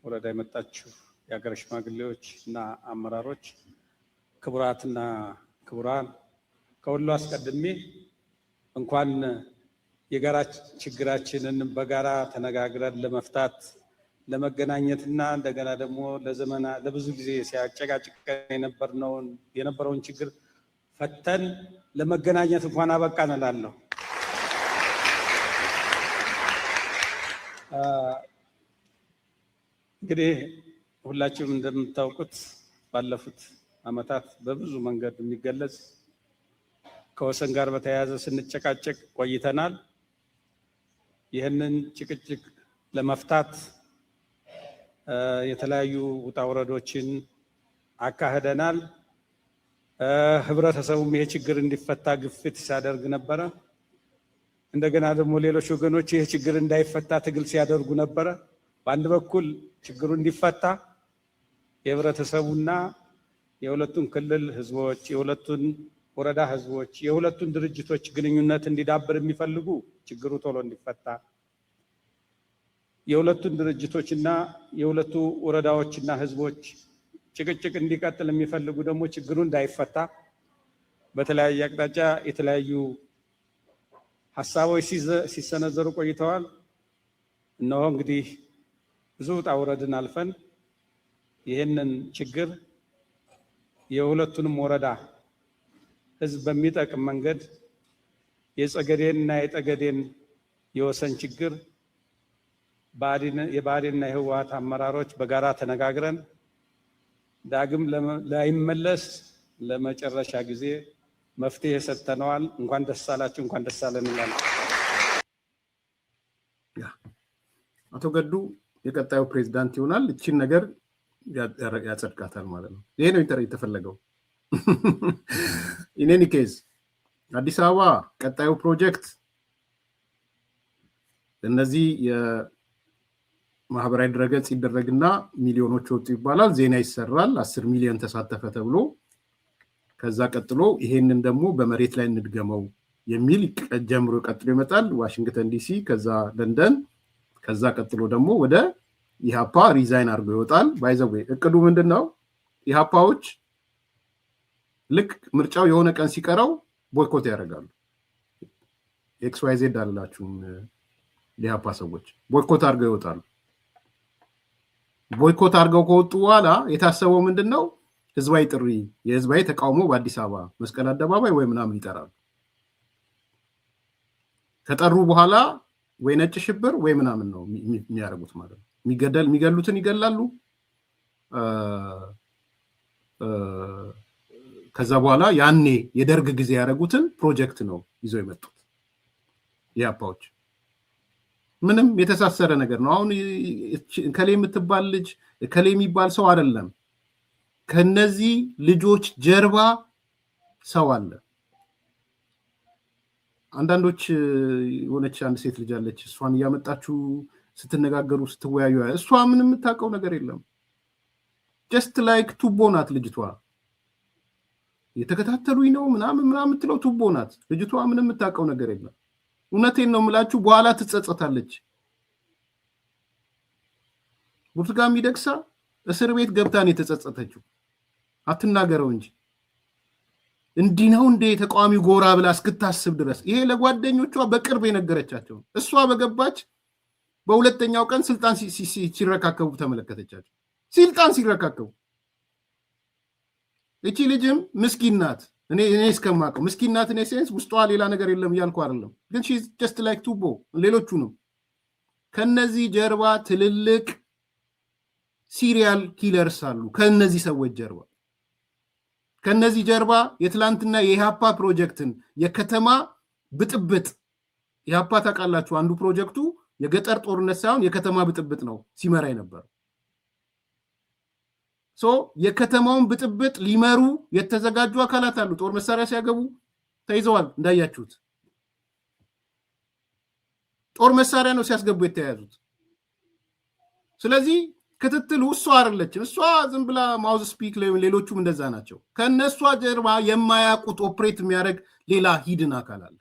ወረዳ የመጣችሁ የሀገር ሽማግሌዎች እና አመራሮች፣ ክቡራትና ክቡራን፣ ከሁሉ አስቀድሜ እንኳን የጋራ ችግራችንን በጋራ ተነጋግረን ለመፍታት ለመገናኘትና እንደገና ደግሞ ለብዙ ጊዜ ሲያጨቃጭቀን የነበረውን ችግር ፈተን ለመገናኘት እንኳን አበቃን እላለሁ። እንግዲህ ሁላችሁም እንደምታውቁት ባለፉት ዓመታት በብዙ መንገድ የሚገለጽ ከወሰን ጋር በተያያዘ ስንጨቃጨቅ ቆይተናል። ይህንን ጭቅጭቅ ለመፍታት የተለያዩ ውጣ ውረዶችን አካሂደናል። ህብረተሰቡም ይሄ ችግር እንዲፈታ ግፊት ሲያደርግ ነበረ። እንደገና ደግሞ ሌሎች ወገኖች ይሄ ችግር እንዳይፈታ ትግል ሲያደርጉ ነበረ። በአንድ በኩል ችግሩ እንዲፈታ የህብረተሰቡና የሁለቱን ክልል ህዝቦች፣ የሁለቱን ወረዳ ህዝቦች፣ የሁለቱን ድርጅቶች ግንኙነት እንዲዳብር የሚፈልጉ ችግሩ ቶሎ እንዲፈታ፣ የሁለቱን ድርጅቶችና የሁለቱ ወረዳዎችና ህዝቦች ጭቅጭቅ እንዲቀጥል የሚፈልጉ ደግሞ ችግሩ እንዳይፈታ በተለያየ አቅጣጫ የተለያዩ ሐሳቦች ሲሰነዘሩ ቆይተዋል። እነሆ እንግዲህ ብዙ ውጣ ውረድን አልፈን ይህንን ችግር የሁለቱንም ወረዳ ህዝብ በሚጠቅም መንገድ የጸገዴንና የጠገዴን የወሰን ችግር የብአዴንና የህወሓት አመራሮች በጋራ ተነጋግረን ዳግም ላይመለስ ለመጨረሻ ጊዜ መፍትሄ ሰጥተነዋል። እንኳን ደስ አላችሁ፣ እንኳን ደስ አለን እንላለን። አቶ ገዱ የቀጣዩ ፕሬዝዳንት ይሆናል። እቺን ነገር ያጸድቃታል ማለት ነው። ይሄ ነው የተፈለገው። ኢኔኒ ኬዝ አዲስ አበባ ቀጣዩ ፕሮጀክት እነዚህ የማህበራዊ ድረገጽ ይደረግና ሚሊዮኖች ወጡ ይባላል። ዜና ይሰራል። 10 ሚሊዮን ተሳተፈ ተብሎ ከዛ ቀጥሎ ይሄንን ደግሞ በመሬት ላይ እንድገመው የሚል ጀምሮ ቀጥሎ ይመጣል። ዋሽንግተን ዲሲ፣ ከዛ ለንደን፣ ከዛ ቀጥሎ ደግሞ ወደ ኢሃፓ ሪዛይን አድርጎ ይወጣል። ባይዘዌ እቅዱ ምንድነው? ኢሃፓዎች ልክ ምርጫው የሆነ ቀን ሲቀረው ቦይኮት ያደርጋሉ። ኤክስ ዋይ ዜድ አላችሁም። ኢሃፓ ሰዎች ቦይኮት አድርገው ይወጣሉ። ቦይኮት አድርገው ከወጡ በኋላ የታሰበው ምንድነው? ህዝባዊ ጥሪ፣ የህዝባዊ ተቃውሞ በአዲስ አበባ መስቀል አደባባይ ወይ ምናምን ይጠራሉ። ከጠሩ በኋላ ወይ ነጭ ሽብር ወይ ምናምን ነው የሚያደርጉት ማለት ነው። የሚገሉትን ይገላሉ። ከዛ በኋላ ያኔ የደርግ ጊዜ ያደረጉትን ፕሮጀክት ነው ይዘው የመጡት ኢሃፓዎች። ምንም የተሳሰረ ነገር ነው። አሁን ከሌ የምትባል ልጅ ከሌ የሚባል ሰው አይደለም። ከነዚህ ልጆች ጀርባ ሰው አለ። አንዳንዶች የሆነች አንድ ሴት ልጅ አለች። እሷን እያመጣችሁ ስትነጋገሩ ስትወያዩ እሷ ምንም የምታውቀው ነገር የለም። ጀስት ላይክ ቱቦ ናት ልጅቷ። የተከታተሉኝ ነው ምናምን የምትለው ቱቦ ናት ልጅቷ። ምንም የምታውቀው ነገር የለም። እውነቴን ነው የምላችሁ። በኋላ ትጸጸታለች። ብርቱካን ሚደቅሳ እስር ቤት ገብታን የተጸጸተችው አትናገረው እንጂ እንዲህ ነው እንደ ተቃዋሚ ጎራ ብላ እስክታስብ ድረስ ይሄ ለጓደኞቿ በቅርብ የነገረቻቸው። እሷ በገባች በሁለተኛው ቀን ስልጣን ሲረካከቡ ተመለከተቻቸው። ስልጣን ሲረካከቡ እቺ ልጅም ምስኪን ናት። እኔ እስከማውቀው ምስኪን ናት። እኔ ሴንስ ውስጧ ሌላ ነገር የለም እያልኩ አይደለም፣ ግን ሺ ጀስት ላይክ ቱቦ። ሌሎቹንም ከነዚህ ጀርባ ትልልቅ ሲሪያል ኪለርስ አሉ። ከነዚህ ሰዎች ጀርባ ከነዚህ ጀርባ የትላንትና የኢሃፓ ፕሮጀክትን የከተማ ብጥብጥ ኢሃፓ ታውቃላችሁ፣ አንዱ ፕሮጀክቱ የገጠር ጦርነት ሳይሆን የከተማ ብጥብጥ ነው ሲመራ የነበረው። የከተማውን ብጥብጥ ሊመሩ የተዘጋጁ አካላት አሉ። ጦር መሳሪያ ሲያገቡ ተይዘዋል እንዳያችሁት። ጦር መሳሪያ ነው ሲያስገቡ የተያዙት። ስለዚህ ክትትሉ እሷ አይደለችም። እሷ ዝም ብላ ማውዝ ስፒክ፣ ሌሎቹም እንደዛ ናቸው። ከነሷ ጀርባ የማያውቁት ኦፕሬት የሚያደርግ ሌላ ሂድን አካል አለ።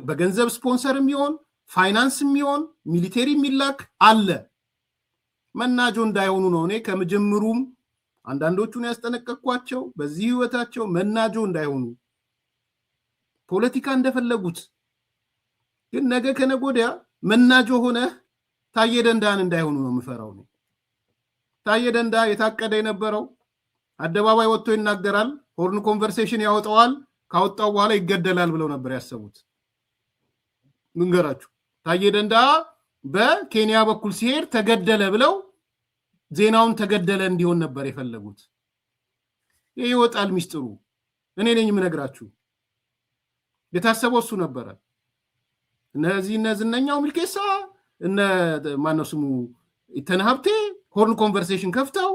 በገንዘብ ስፖንሰር የሚሆን ፋይናንስ የሚሆን ሚሊቴሪ የሚላክ አለ። መናጆ እንዳይሆኑ ነው እኔ ከመጀመሩም አንዳንዶቹን ያስጠነቀቅኳቸው። በዚህ ህይወታቸው መናጆ እንዳይሆኑ ፖለቲካ እንደፈለጉት፣ ግን ነገ ከነጎዲያ መናጆ ሆነ ታየ ደንዳን እንዳይሆኑ ነው የምፈራው ነው። ታየ ደንዳ የታቀደ የነበረው አደባባይ ወጥቶ ይናገራል፣ ሆርን ኮንቨርሴሽን ያወጣዋል፣ ካወጣው በኋላ ይገደላል ብለው ነበር ያሰቡት። ምንገራችሁ ታዬ ደንደዓ በኬንያ በኩል ሲሄድ ተገደለ ብለው ዜናውን ተገደለ እንዲሆን ነበር የፈለጉት። ይሄ ይወጣል ሚስጥሩ። እኔ ነኝ የምነግራችሁ። የታሰበው እሱ ነበረ። እነዚህ ዝነኛው ሚልኬሳ እነ ማነው ስሙ ኢተና ሀብቴ ሆርን ኮንቨርሴሽን ከፍተው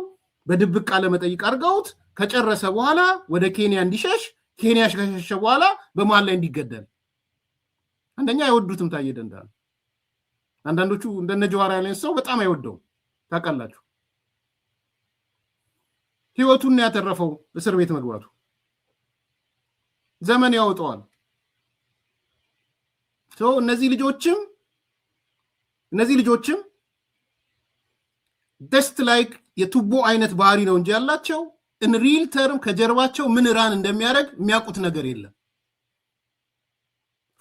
በድብቅ ቃለ መጠይቅ አድርገውት ከጨረሰ በኋላ ወደ ኬንያ እንዲሸሽ፣ ኬንያ ከሸሸ በኋላ በመሃል ላይ እንዲገደል። አንደኛ አይወዱትም ታዬ ደንደዓ። አንዳንዶቹ እንደነ ጀዋር ያለ ሰው በጣም አይወደው ታውቃላችሁ። ህይወቱን ያተረፈው እስር ቤት መግባቱ ዘመን ያወጣዋል። እነዚህ ልጆችም ደስት ላይክ የቱቦ አይነት ባህሪ ነው እንጂ ያላቸው in real term ከጀርባቸው ምን ራን እንደሚያደርግ የሚያውቁት ነገር የለም።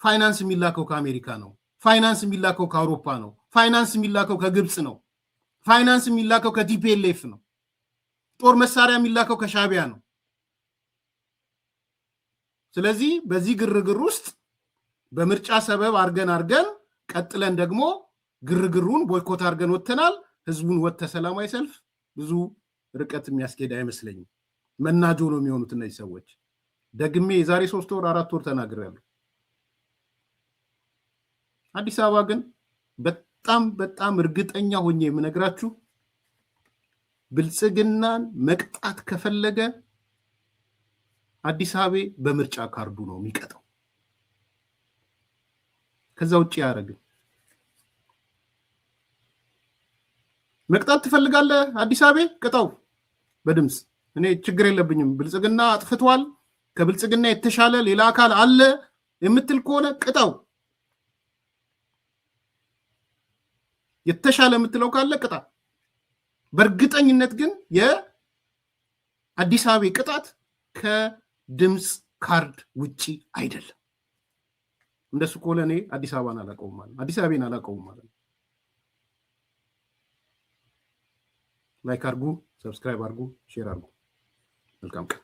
ፋይናንስ የሚላከው ከአሜሪካ ነው። ፋይናንስ የሚላከው ከአውሮፓ ነው። ፋይናንስ የሚላከው ከግብጽ ነው። ፋይናንስ የሚላከው ከቲፒኤልኤፍ ነው። ጦር መሳሪያ የሚላከው ከሻቢያ ነው። ስለዚህ በዚህ ግርግር ውስጥ በምርጫ ሰበብ አርገን ቀጥለን ደግሞ ግርግሩን ቦይኮት አርገን ወተናል። ህዝቡን ወተ ሰላማዊ ሰልፍ ብዙ ርቀት የሚያስኬድ አይመስለኝም። መናጆ ነው የሚሆኑት እነዚህ ሰዎች። ደግሜ የዛሬ 3 ወር 4 ወር ተናግሬያለሁ። አዲስ አበባ ግን በጣም እርግጠኛ ሆኜ የምነግራችሁ ብልጽግናን መቅጣት ከፈለገ አዲስ አበባ በምርጫ ካርዱ ነው የሚቀጣው። ከዛ ውጪ ያረጋግጥ። መቅጣት ትፈልጋለህ አዲስ አበባ ቅጣው በድምጽ። እኔ ችግር የለብኝም። ብልጽግና አጥፍቷል፣ ከብልጽግና የተሻለ ሌላ አካል አለ የምትል ከሆነ ቅጣው። የተሻለ የምትለው ካለ ቅጣ። በእርግጠኝነት ግን የአዲስ አበባ ቅጣት ከድምጽ ካርድ ውጪ አይደለም። እንደሱ ከሆነ እኔ አዲስ አበባን አላውቀውም ማለት አዲስ አበባን አላውቀውም ማለት። ላይክ አድርጉ፣ ሰብስክራይብ አድርጉ፣ ሼር አድርጉ። መልካም ቀን።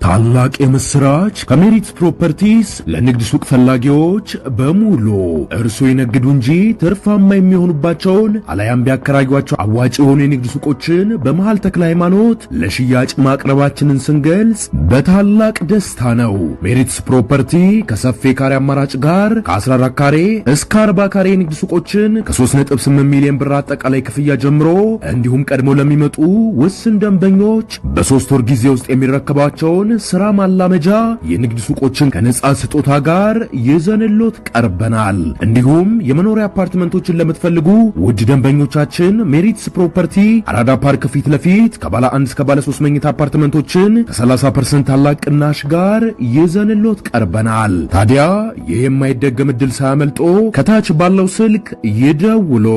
ታላቅ የምስራች ከሜሪት ፕሮፐርቲስ ለንግድ ሱቅ ፈላጊዎች በሙሉ እርሶ ይነግዱ እንጂ ትርፋማ የሚሆኑባቸውን አላያም ቢያከራዩአቸው አዋጭ የሆኑ የንግድ ሱቆችን በመሃል ተክለ ሃይማኖት ለሽያጭ ማቅረባችንን ስንገልጽ በታላቅ ደስታ ነው። ሜሪትስ ፕሮፐርቲ ከሰፊ ካሬ አማራጭ ጋር ከ14 ካሬ እስከ 40 ካሬ የንግድ ሱቆችን ከ3.8 ሚሊዮን ብር አጠቃላይ ክፍያ ጀምሮ እንዲሁም ቀድሞ ለሚመጡ ውስን ደንበኞች በ3 ወር ጊዜ ውስጥ የሚረከባቸውን ስራ ማላመጃ የንግድ ሱቆችን ከነጻ ስጦታ ጋር ይዘንሎት ቀርበናል። እንዲሁም የመኖሪያ አፓርትመንቶችን ለምትፈልጉ ውድ ደንበኞቻችን ሜሪትስ ፕሮፐርቲ አራዳ ፓርክ ፊት ለፊት ከባለ 1 እስከ ባለ 3 መኝታ አፓርትመንቶችን ከ30% ታላቅ ቅናሽ ጋር ይዘንሎት ቀርበናል። ታዲያ ይህ የማይደገም ዕድል ሳያመልጦ ከታች ባለው ስልክ ይደውሉ።